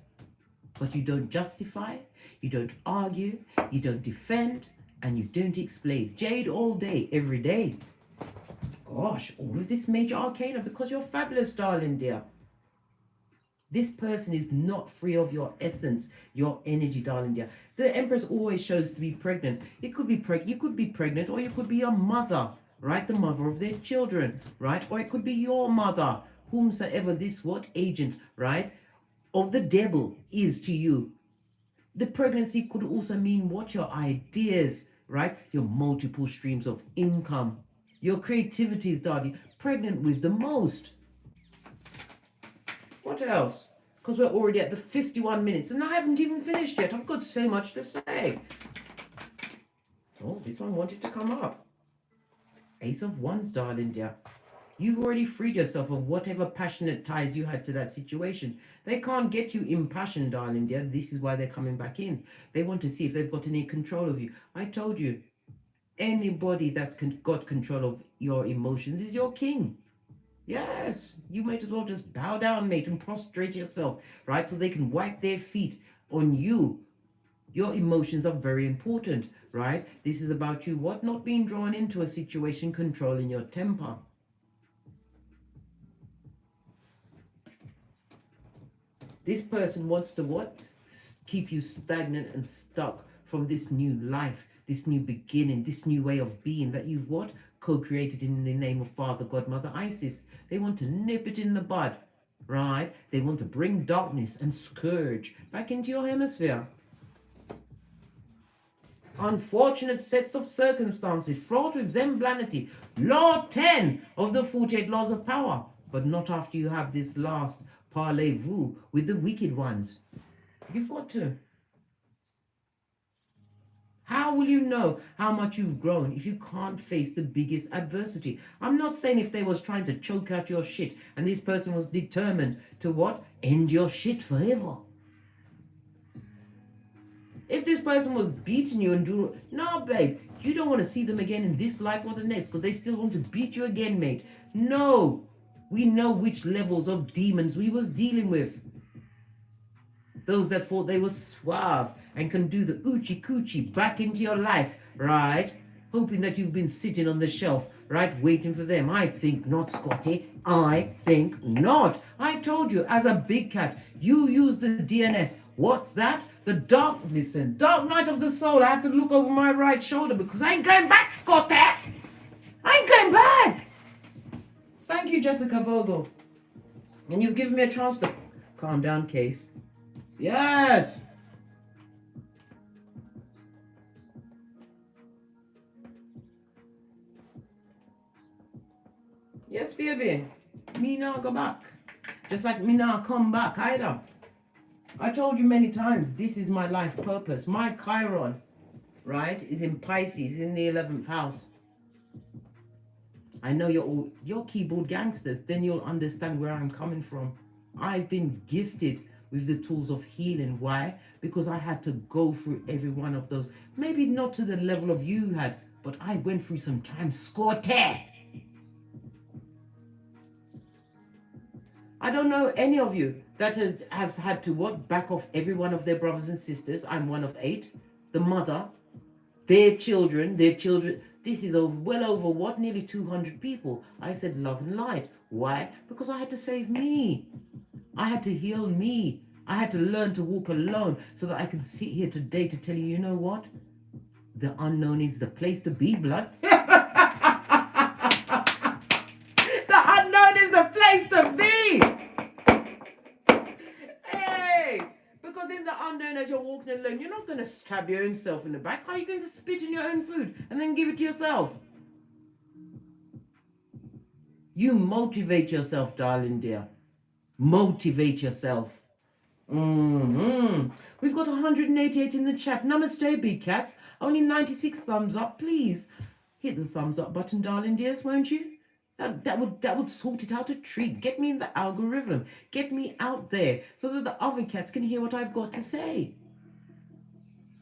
But you don't justify, you don't argue, you don't defend, and you don't explain. Jade all day, every day. Gosh, all of this major arcana because you're fabulous, darling dear. This person is not free of your essence, your energy, darling dear. The Empress always shows to be pregnant. It could be you could be pregnant, or you could be a mother, right? The mother of their children, right? Or it could be your mother, whomsoever this what agent, right, of the devil is to you. The pregnancy could also mean what? Your ideas, right? Your multiple streams of income, your creativities, darling. Pregnant with the most. What else? Because we're already at the 51 minutes and I haven't even finished yet. I've got so much to say. Oh, this one wanted to come up. Ace of Wands, darling dear. You've already freed yourself of whatever passionate ties you had to that situation. They can't get you impassioned, darling dear. This is why they're coming back in. They want to see if they've got any control of you. I told you, anybody that's got control of your emotions is your king. Yes, you might as well just bow down, mate, and prostrate yourself, right? So they can wipe their feet on you. Your emotions are very important, right? This is about you, what? Not being drawn into a situation, controlling your temper. This person wants to what? Keep you stagnant and stuck from this new life, this new beginning, this new way of being that you've what? Co-created in the name of Father, God, Mother, Isis. They want to nip it in the bud, right? They want to bring darkness and scourge back into your hemisphere. Unfortunate sets of circumstances fraught with zemblanity. Law 10 of the 48 laws of power. But not after you have this last parlez-vous with the wicked ones. You've got to. How will you know how much you've grown if you can't face the biggest adversity? I'm not saying if they was trying to choke out your shit and this person was determined to what? End your shit forever. If this person was beating you and doing... No, babe. You don't want to see them again in this life or the next because they still want to beat you again, mate. No. We know which levels of demons we was dealing with. Those that thought they were suave and can do the oochie coochie back into your life, right? Hoping that you've been sitting on the shelf, right? Waiting for them. I think not, Scotty. I think not. I told you, as a big cat, you use the DNS. What's that? The dark night of the soul. I have to look over my right shoulder because I ain't going back, Scotty. I ain't going back. Thank you, Jessica Vogel. And you've given me a chance to calm down, Case. Yes. Yes, baby. Me now go back. Just like me now come back either. I told you many times, this is my life purpose, my Chiron. right, is in Pisces, in the 11th house. I know you're keyboard gangsters, then you'll understand where I'm coming from. I've been gifted with the tools of healing. Why? Because I had to go through every one of those. Maybe not to the level of you had, but I went through some time. Scorte! I don't know any of you that have had to what? Back off every one of their brothers and sisters. I'm one of 8. The mother, their children. This is well over what? Nearly 200 people. I said love and light. Why? Because I had to save me. I had to heal me. I had to learn to walk alone so that I can sit here today to tell you, you know what? The unknown is the place to be, blood. The unknown is the place to be. Hey, because in the unknown, as you're walking alone, you're not going to stab your own self in the back. How are you going to spit in your own food and then give it to yourself? You motivate yourself, darling dear. Motivate yourself. We've got 188 in the chat. Namaste, big cats. Only 96 thumbs up. Please hit the thumbs up button, darling dears, won't you? That would sort it out a treat. Get me in the algorithm. Get me out there so that the other cats can hear what I've got to say.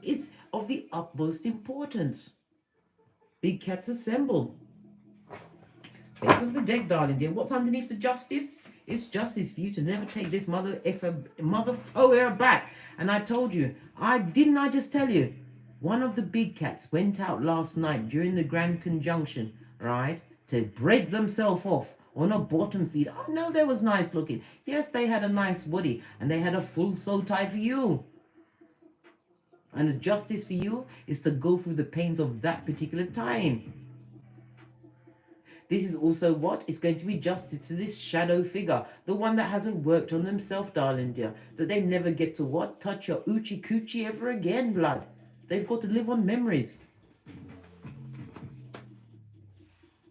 It's of the utmost importance. Big cats assemble. Face of the deck, darling dear. What's underneath the justice? It's justice for you to never take this mother back. And I told you, I just tell you, one of the big cats went out last night during the grand conjunction, right, to break themselves off on a bottom feed. Oh no, they was nice looking. Yes, they had a nice body and they had a full soul tie for you. And the justice for you is to go through the pains of that particular time. This is also what? It's going to be justice to this shadow figure. The one that hasn't worked on themselves, darling dear. That they never get to what? Touch your oochie coochie ever again, blood. They've got to live on memories.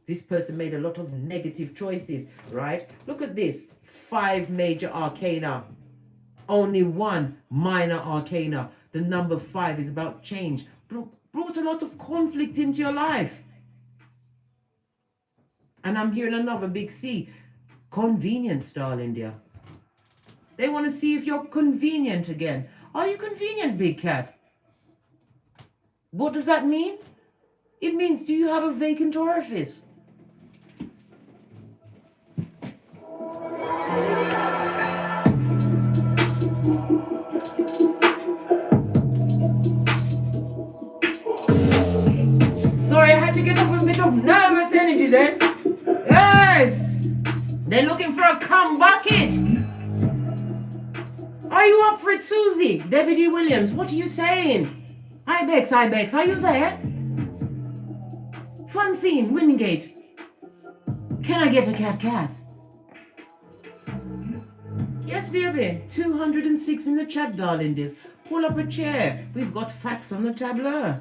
This person made a lot of negative choices, right? Look at this. 5 major arcana. Only 1 minor arcana. The number 5 is about change. Brought a lot of conflict into your life. And I'm hearing another big C. Convenience, darling dear. They want to see if you're convenient again. Are you convenient, big cat? What does that mean? It means, do you have a vacant orifice? Sorry, I had to get up a bit of nervous energy then. Yes! They're looking for a cum bucket. Are you up for it, Susie? Debbie D. Williams, what are you saying? Hi, Bex, are you there? Fun scene, Wingate. Can I get a cat? Yes, baby. 206 in the chat, darling dears. Pull up a chair. We've got facts on the tableau.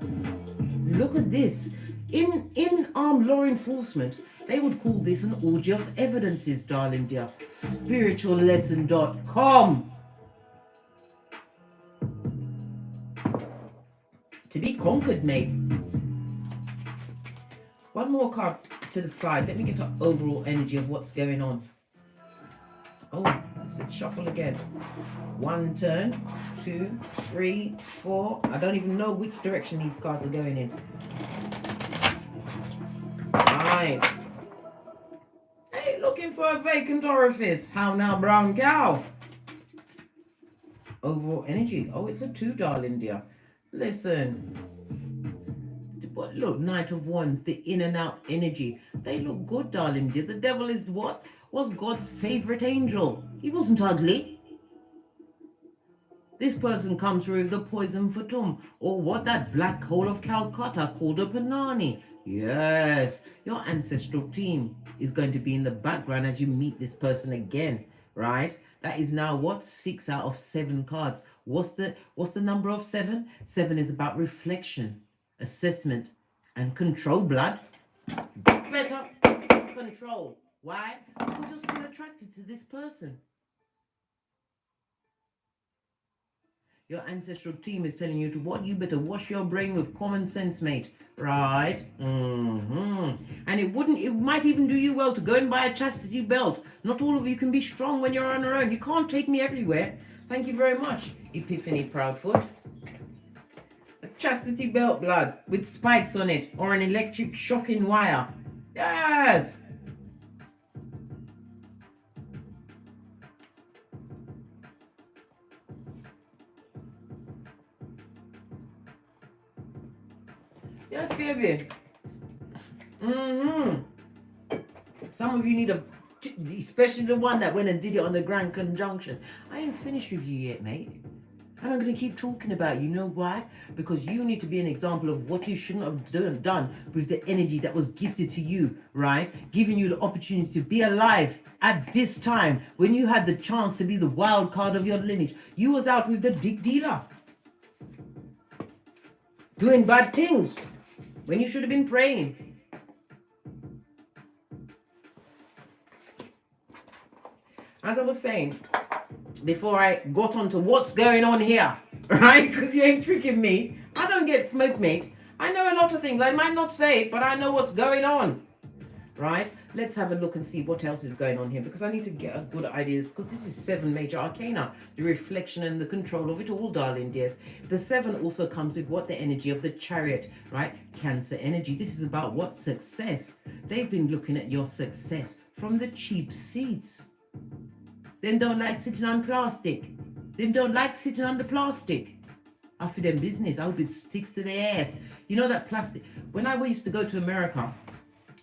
Look at this. In law enforcement, they would call this an orgy of evidences, darling dear. Spirituallesson.com. To be conquered, mate. One more card to the side. Let me get an overall energy of what's going on. Oh, let's shuffle again. 1 turn, 2, 3, 4. I don't even know which direction these cards are going in. Right. Hey, looking for a vacant orifice. How now, brown cow? Overall energy. Oh, it's a 2, darling dear. Listen. But look, Knight of Wands, the in and out energy. They look good, darling dear. The devil is what? Was God's favorite angel. He wasn't ugly. This person comes through with the poison fatum, or what that black hole of Calcutta called a Panani. Yes, your ancestral team is going to be in the background as you meet this person again, right? That is now what? 6 out of 7 cards. What's the number of 7? 7 is about reflection, assessment, and control, blood. Better control. Why? Because you're still attracted to this person. Your ancestral team is telling you to what? You better wash your brain with common sense, mate. Right? And it might even do you well to go and buy a chastity belt. Not all of you can be strong when you're on your own. You can't take me everywhere. Thank you very much, Epiphany Proudfoot. A chastity belt, blood, with spikes on it, or an electric shocking wire. Yes! Yes, baby. Some of you need especially the one that went and did it on the Grand Conjunction. I ain't finished with you yet, mate. And I'm going to keep talking about you. You know why? Because you need to be an example of what you shouldn't have done with the energy that was gifted to you, right? Giving you the opportunity to be alive at this time when you had the chance to be the wild card of your lineage. You was out with the dick dealer. Doing bad things when you should have been praying. As I was saying, before I got on to what's going on here, right? Because you ain't tricking me. I don't get smoked, mate. I know a lot of things. I might not say it, but I know what's going on, right? Let's have a look and see what else is going on here, because I need to get a good idea, because this is 7 major arcana, the reflection and the control of it all, darling dears. The 7 also comes with what? The energy of the Chariot, right? Cancer energy. This is about what? Success. They've been looking at your success from the cheap seats. Them don't like sitting on plastic. Them don't like sitting on the plastic. After them business, I hope it sticks to their ass. You know that plastic. When I used to go to America,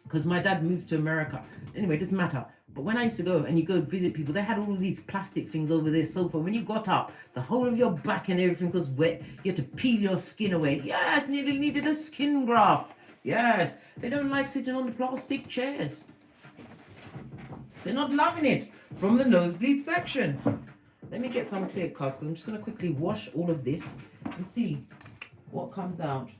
because my dad moved to America. Anyway, it doesn't matter. But when I used to go and you go visit people, they had all of these plastic things over their sofa. When you got up, the whole of your back and everything was wet. You had to peel your skin away. Yes, needed a skin graft. Yes, they don't like sitting on the plastic chairs. They're not loving it. From the nosebleed section. Let me get some clear cards, because I'm just going to quickly wash all of this and see what comes out.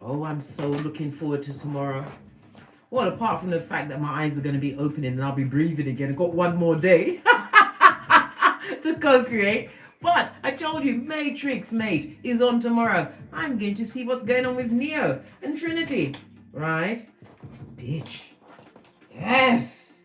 Oh, I'm so looking forward to tomorrow. Well, apart from the fact that my eyes are going to be opening and I'll be breathing again. I've got one more day to co-create. But I told you, Matrix, mate, is on tomorrow. I'm going to see what's going on with Neo and Trinity. Right? Bitch. Yes.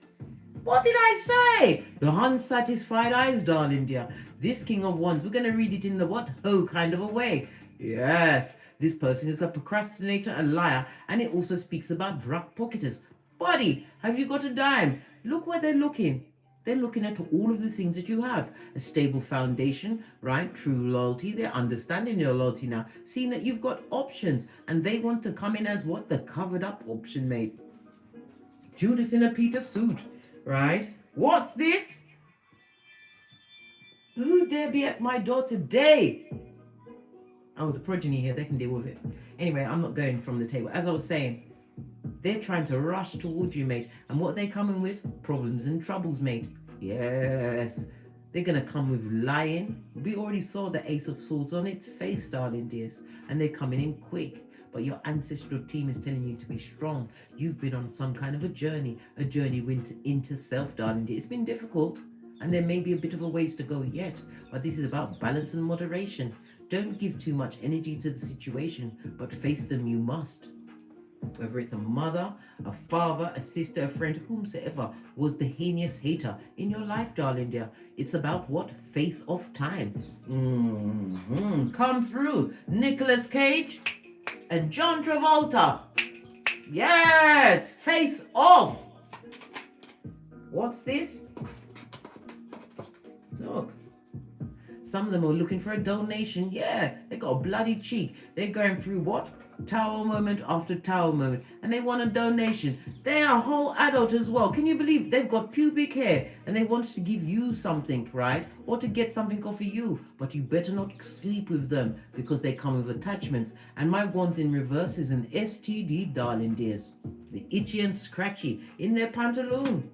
What did I say? The unsatisfied eyes, darling dear. This King of Wands, we're going to read it in the what? Ho kind of a way. Yes. This person is a procrastinator, a liar, and it also speaks about Brock Pocketers. Buddy, have you got a dime? Look where they're looking. They're looking at all of the things that you have. A stable foundation, right? True loyalty. They're understanding your loyalty now. Seeing that you've got options. And they want to come in as what? The covered up option, mate. Judas in a Peter suit, right? What's this? Who dare be at my door today? Oh, the progeny here, they can deal with it. Anyway, I'm not going from the table. As I was saying, they're trying to rush towards you, mate. And what they're coming with? Problems and troubles, mate. Yes. They're going to come with lying. We already saw the Ace of Swords on its face, darling dears. And they're coming in quick. But your ancestral team is telling you to be strong. You've been on some kind of a journey into self, darling dear. It's been difficult. And there may be a bit of a ways to go yet. But this is about balance and moderation. Don't give too much energy to the situation. But face them you must. Whether it's a mother, a father, a sister, a friend, whomsoever was the heinous hater in your life, darling dear. It's about what? Face off time. Come through. Nicolas Cage and John Travolta. Yes, face off. What's this? Look. Some of them are looking for a donation. Yeah, they got a bloody cheek. They're going through what? Tower moment after tower moment, and they want a donation. They are a whole adult as well. Can you believe they've got pubic hair and they want to give you something, right? Or to get something off of you, but you better not sleep with them because they come with attachments. And my wands in reverse is an STD, darling dears. The itchy and scratchy in their pantaloon.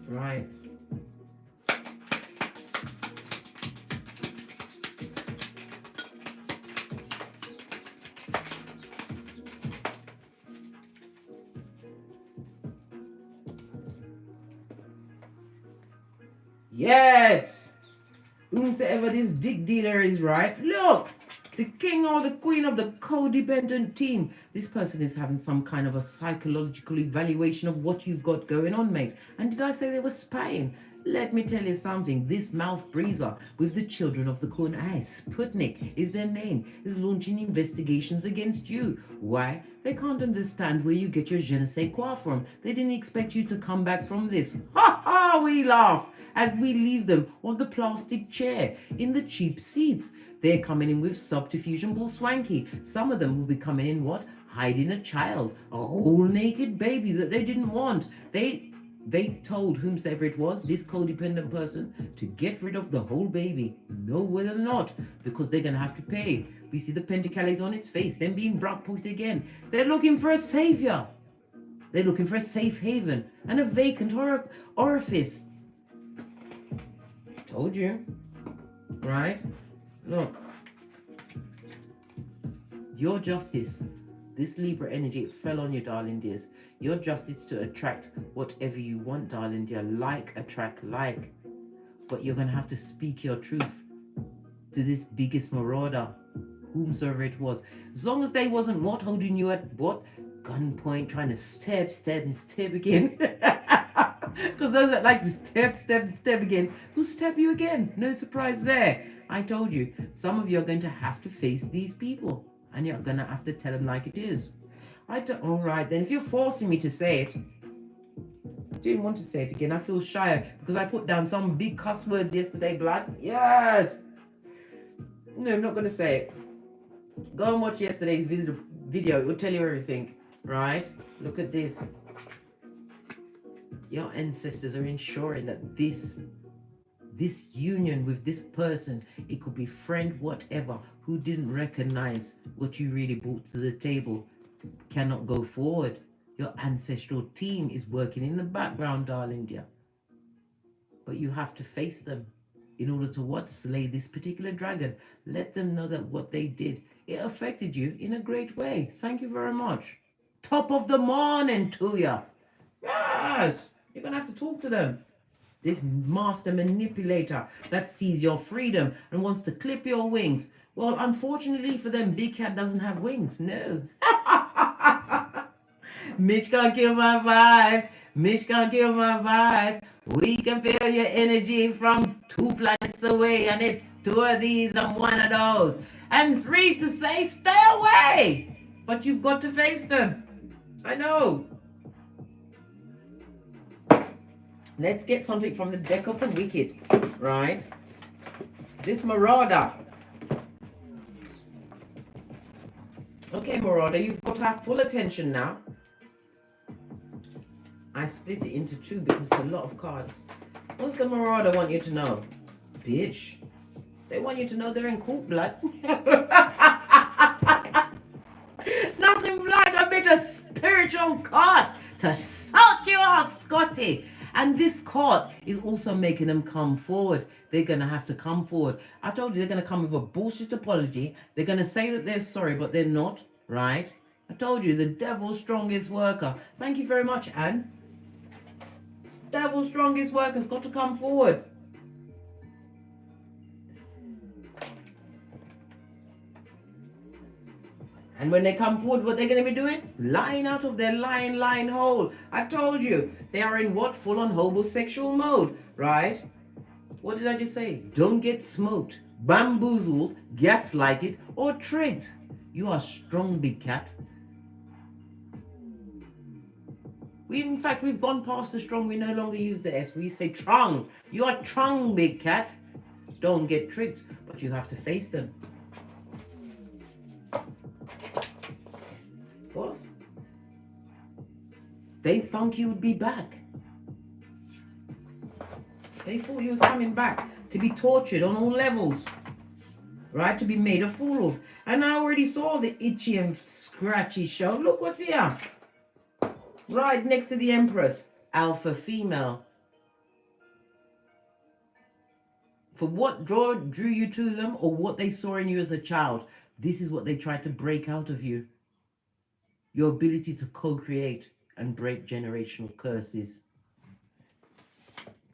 Right. Yes. Whomsoever this dick dealer is, right? Look, the king or the queen of the codependent team. This person is having some kind of a psychological evaluation of what you've got going on, mate. And did I say they were spying? Let me tell you something. This mouth breather with the children of the corn eye, Sputnik is their name, is launching investigations against you. Why? They can't understand where you get your je ne sais quoi from. They didn't expect you to come back from this. Ha ha, we laugh as we leave them on the plastic chair in the cheap seats. They're coming in with subterfuge and bull swanky. Some of them will be coming in what? Hiding a child, a whole naked baby that they didn't want. They told whomsoever it was, this codependent person, to get rid of the whole baby. No, whether or not, because they're going to have to pay. We see the pentacles on its face, then being brought put again. They're looking for a savior. They're looking for a safe haven and a vacant orifice. Told you. Right? Look. Your justice. This Libra energy, it fell on you, darling dears. Your justice to attract whatever you want, darling dear. Like, attract, like. But you're going to have to speak your truth to this biggest marauder, whomsoever it was. As long as they wasn't what? Holding you at what? Gunpoint, trying to stab again. Because those that like to stab again, will stab you again. No surprise there. I told you, some of you are going to have to face these people. And you're going to have to tell them like it is. All right, then if you're forcing me to say it, I didn't want to say it again. I feel shy because I put down some big cuss words yesterday, blood. Yes. No, I'm not going to say it. Go and watch yesterday's video. It will tell you everything, right? Look at this. Your ancestors are ensuring that this union with this person, it could be friend, whatever, who didn't recognize what you really brought to the table, cannot go forward. Your ancestral team is working in the background, darling dear. But you have to face them in order to what? Slay this particular dragon. Let them know that what they did, it affected you in a great way. Thank you very much. Top of the morning to you. Yes, you're going to have to talk to them. This master manipulator that sees your freedom and wants to clip your wings. Well, unfortunately for them, Big Cat doesn't have wings. No. Mitch can't kill my vibe. Mitch can't kill my vibe. We can feel your energy from 2 planets away. And it's 2 of these and 1 of those. And 3 to say, stay away. But you've got to face them. I know. Let's get something from the deck of the wicked, right? This marauder. Okay, marauder, you've got our full attention now. I split it into 2 because it's a lot of cards. What's the marauder want you to know? Bitch. They want you to know they're in court, blood. Nothing like a bit of spiritual court to sort you out, Scotty. And this court is also making them come forward. They're going to have to come forward. I told you they're going to come with a bullshit apology. They're going to say that they're sorry, but they're not, right? I told you, the devil's strongest worker. Thank you very much, Anne. Devil's strongest worker's got to come forward. And when they come forward, what they're going to be doing? Lying out of their lying hole. I told you, they are in what? Full-on homosexual mode, right? What did I just say? Don't get smoked, bamboozled, gaslighted, or tricked. You are strong, Big Cat. In fact, we've gone past the strong. We no longer use the S. We say trung. You are trung, Big Cat. Don't get tricked, but you have to face them. What? They thought you would be back. They thought you was coming back to be tortured on all levels, right? To be made a fool of. And I already saw the itchy and scratchy show. Look what's here. Right next to the Empress. Alpha female. For what drew you to them, or what they saw in you as a child, this is what they tried to break out of you. Your ability to co-create and break generational curses.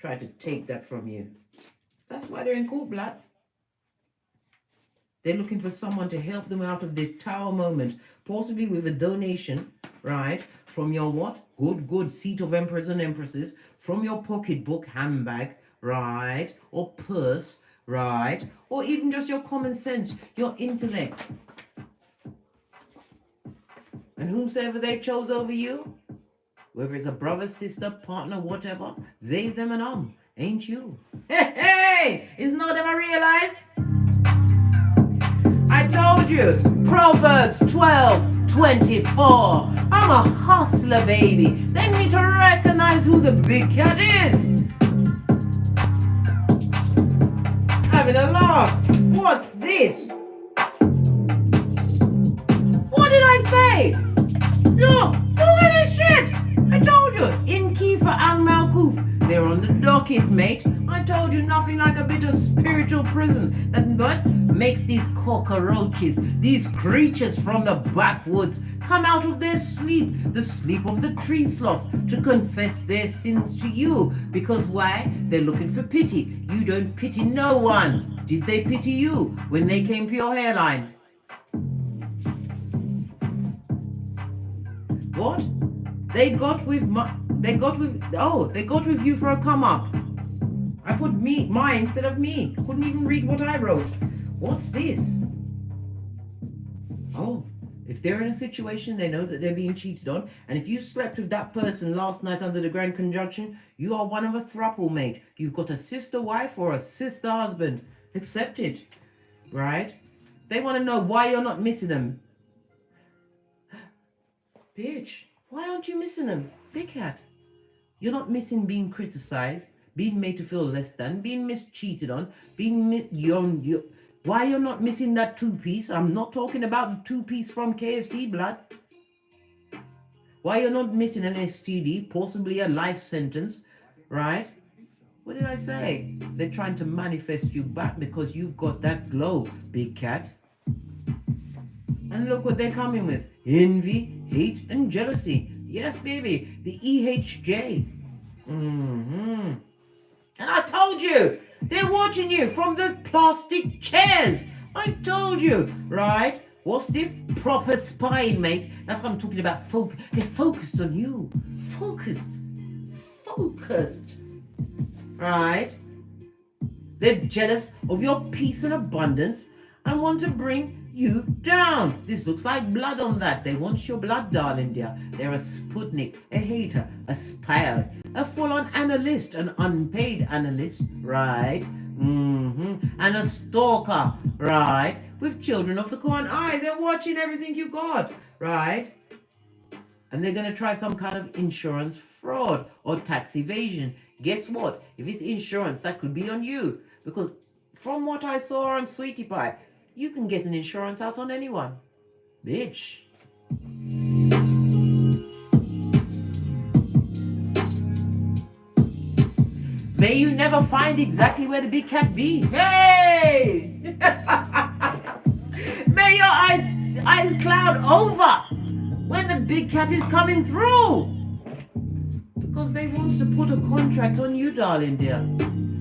try to take that from you. That's why they're in court, blood. They're looking for someone to help them out of this tower moment, possibly with a donation, right, from your what? Good seat of emperors and empresses, from your pocketbook, handbag, right, or purse, right, or even just your common sense, your intellect. And whomsoever they chose over you, whether it's a brother, sister, partner, whatever, they, them, and ain't you. Hey, it's not them I realize. I told you, Proverbs 12:24. I'm a hustler, baby. They need to recognize who the big cat is. Having a laugh. What's this? What did I say? Look at this shit. I told you, in Kiefer and Malkuf. They're on the docket, mate. I told you, nothing like a bit of spiritual prison that but makes these cockroaches, these creatures from the backwoods, come out of their sleep, the sleep of the tree sloth, to confess their sins to you. Because why? They're looking for pity. You don't pity no one. Did they pity you when they came for your hairline? What? They got with you for a come up. I put mine instead of me. Couldn't even read what I wrote. What's this? Oh, if they're in a situation, they know that they're being cheated on. And if you slept with that person last night under the Grand Conjunction, you are one of a throuple, mate. You've got a sister wife or a sister husband. Accept it. Right? They want to know why you're not missing them. Bitch. Why aren't you missing them? Big cat. You're not missing being criticized, being made to feel less than, being cheated on, why you're not missing that two-piece? I'm not talking about the two-piece from KFC, blood. Why you're not missing an STD, possibly a life sentence, right? What did I say? They're trying to manifest you back because you've got that glow, big cat. And look what they're coming with. Envy, hate, and jealousy. Yes, baby. The EHJ. And I told you. They're watching you from the plastic chairs. I told you. Right? What's this? Proper spying, mate. That's what I'm talking about. They're focused on you. Focused. Right? They're jealous of your peace and abundance and want to bring you down. This looks like blood on that. They want your blood, darling dear. They're a Sputnik, a hater, a spy, a full-on analyst, an unpaid analyst, right? And a stalker, right? With children of the corn eye. They're watching everything you got, right? And they're going to try some kind of insurance fraud or tax evasion. Guess what? If it's insurance, that could be on you. Because from what I saw on Sweetie Pie, you can get an insurance out on anyone. Bitch. May you never find exactly where the big cat be. Hey! May your eyes cloud over when the big cat is coming through. Because they want to put a contract on you, darling dear.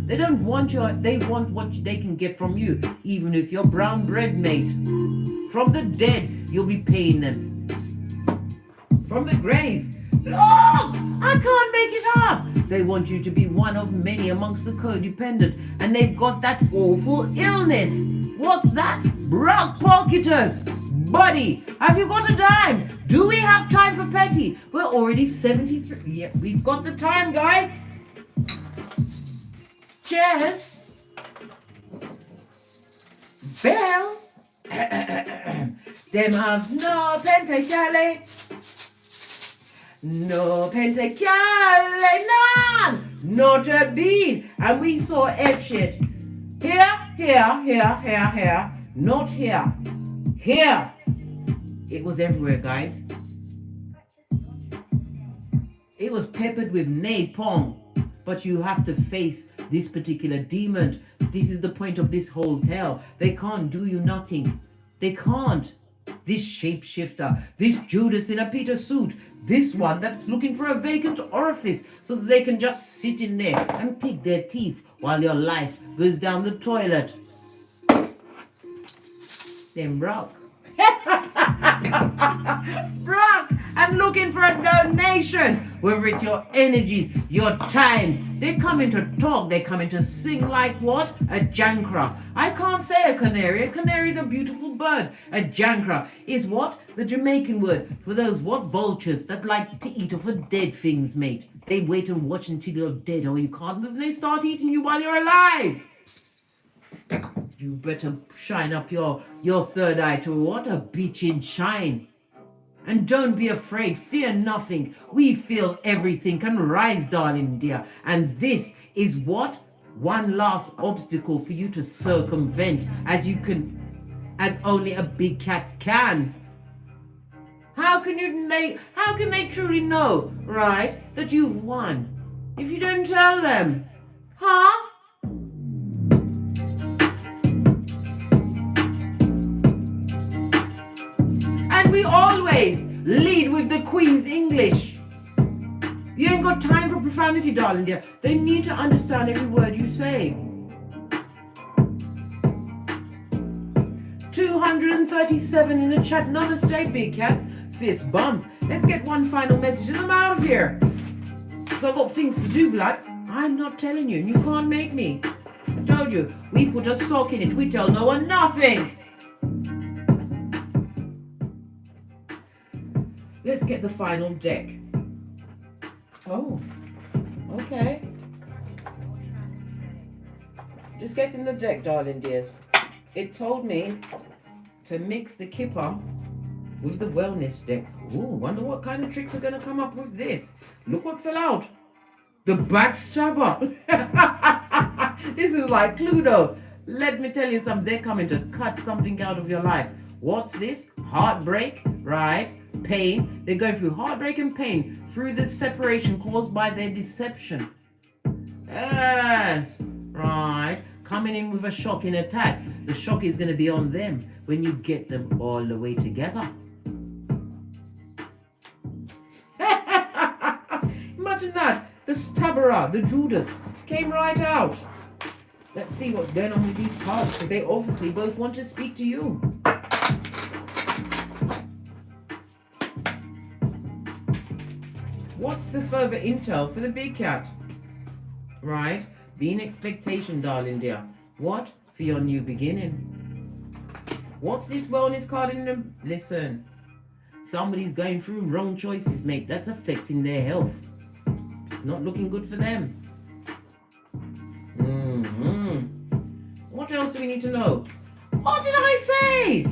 They don't want they want what they can get from you, even if you're brown bread, mate. From the dead, you'll be paying them. From the grave. Look, I can't make it up. They want you to be one of many amongst the codependent, and they've got that awful illness. What's that? Brock pocketers. Buddy, have you got a dime? Do we have time for petty? We're already 73. Yeah, we've got the time, guys. Cheers. Bell. Them have no pentacale. No pentacale, none. Not a bean. And we saw F shit. Here. Not here. Here. It was everywhere, guys. It was peppered with napalm. But you have to face this particular demon. This is the point of this whole tale. They can't do you nothing. They can't. this shapeshifter, this Judas in a Peter suit, this one that's looking for a vacant orifice so that they can just sit in there and pick their teeth while your life goes down the toilet. Them rock. Rock and looking for a donation, whether it's your energies, your times. They're coming to talk, they're coming to sing like what? A jankra. I can't say a canary. A canary is a beautiful bird. A jankra is what? The Jamaican word for those what? Vultures that like to eat off of dead things, mate. They wait and watch until you're dead or you can't move and they start eating you while you're alive. You better shine up your third eye to what? A beaching shine. And don't be afraid, fear nothing. We feel everything can rise, darling dear. And this is what? One last obstacle for you to circumvent as only a big cat can. How can they truly know, right, that you've won if you don't tell them? Huh? And we always lead with the Queen's English. You ain't got time for profanity, darling dear. They need to understand every word you say. 237 in the chat. Namaste, big cats. Fist bump. Let's get one final message and I'm out of here. So I've got things to do, blood. I'm not telling you. You can't make me. I told you. We put a sock in it. We tell no one nothing. Let's get the final deck. Oh, okay. Just getting the deck, darling dears. It told me to mix the kipper with the wellness deck. Ooh, wonder what kind of tricks are going to come up with this. Look what fell out. The backstabber. This is like Cluedo. Let me tell you something. They're coming to cut something out of your life. What's this? Heartbreak, right? Pain. They're going through heartbreak and pain through the separation caused by their deception. Yes, right. Coming in with a shocking attack. The shock is going to be on them when you get them all the way together. Imagine that. The stabberer, the Judas, came right out. Let's see what's going on with these cards, because they obviously both want to speak to you. What's the further intel for the big cat? Right? Be in expectation, darling dear. What? For your new beginning. What's this wellness card in them? Listen. Somebody's going through wrong choices, mate. That's affecting their health. Not looking good for them. What else do we need to know? What did I say?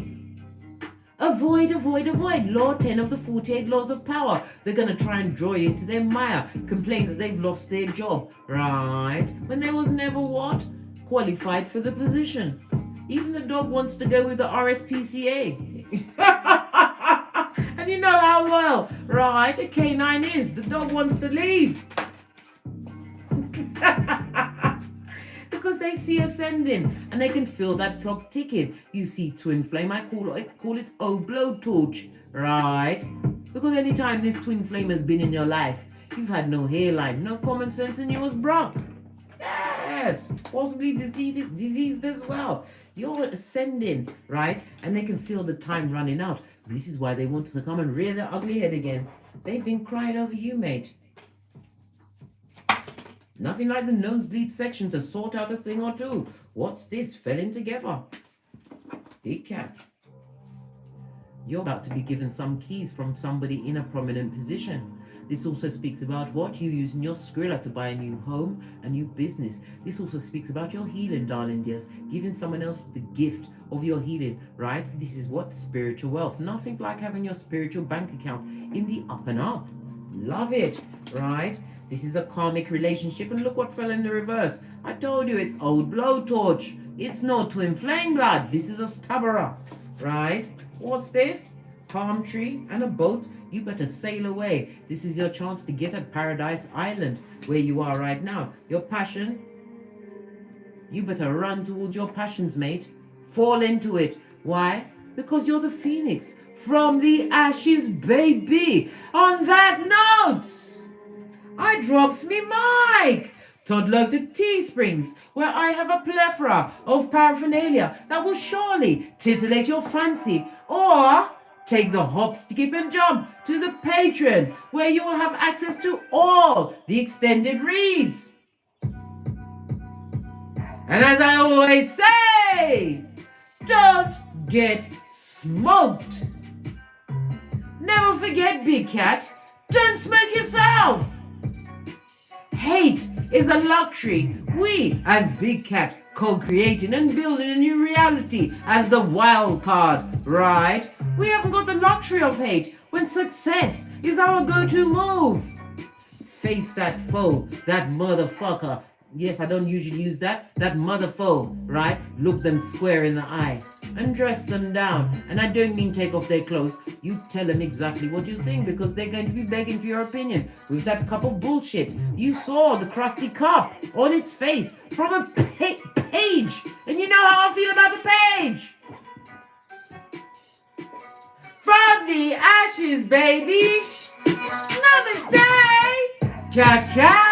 Avoid, avoid, avoid. Law 10 of the 48 laws of power. They're going to try and draw you into their mire. Complain that they've lost their job. Right? When there was never what? Qualified for the position. Even the dog wants to go with the RSPCA. And you know how well, right, a canine is. The dog wants to leave. Because they see ascending and they can feel that clock ticking. You see twin flame, I call it blowtorch, right? Because anytime this twin flame has been in your life, you've had no hairline, no common sense, and you was broke. Yes, possibly diseased as well. You're ascending, right? And they can feel the time running out. This is why they want to come and rear their ugly head again. They've been crying over you, mate. Nothing like the nosebleed section to sort out a thing or two. What's this? Fell in together. Big cat. You're about to be given some keys from somebody in a prominent position. This also speaks about what? You using your Skrilla to buy a new home, a new business. This also speaks about your healing, darling dears. Giving someone else the gift of your healing, right? This is what? Spiritual wealth. Nothing like having your spiritual bank account in the up and up. Love it, right? This is a karmic relationship, and look what fell in the reverse. I told you it's old blowtorch. It's no twin flame blood. This is a stabberer, right? What's this? Palm tree and a boat. You better sail away. This is your chance to get at Paradise Island, where you are right now. Your passion, you better run towards your passions, mate. Fall into it. Why? because you're the phoenix from the ashes, baby. On that note, I drops me mic. Toddler of the Teesprings, where I have a plethora of paraphernalia that will surely titillate your fancy, or take the hop, skip and jump to the Patreon, where you will have access to all the extended reads. And as I always say, don't get smoked. Never forget, Big Cat, don't smoke yourself. Hate is a luxury we as Big Cat co-creating and building a new reality as the wild card, right? We haven't got the luxury of hate when success is our go-to move. Face that foe, that motherfucker. Yes, I don't usually use that mother foe, right? Look them square in the eye and dress them down. And I don't mean take off their clothes. You tell them exactly what you think, because they're going to be begging for your opinion with that cup of bullshit. You saw the crusty cup on its face from a page. And you know how I feel about a page. From the ashes, baby. Namaste. CASHAPP.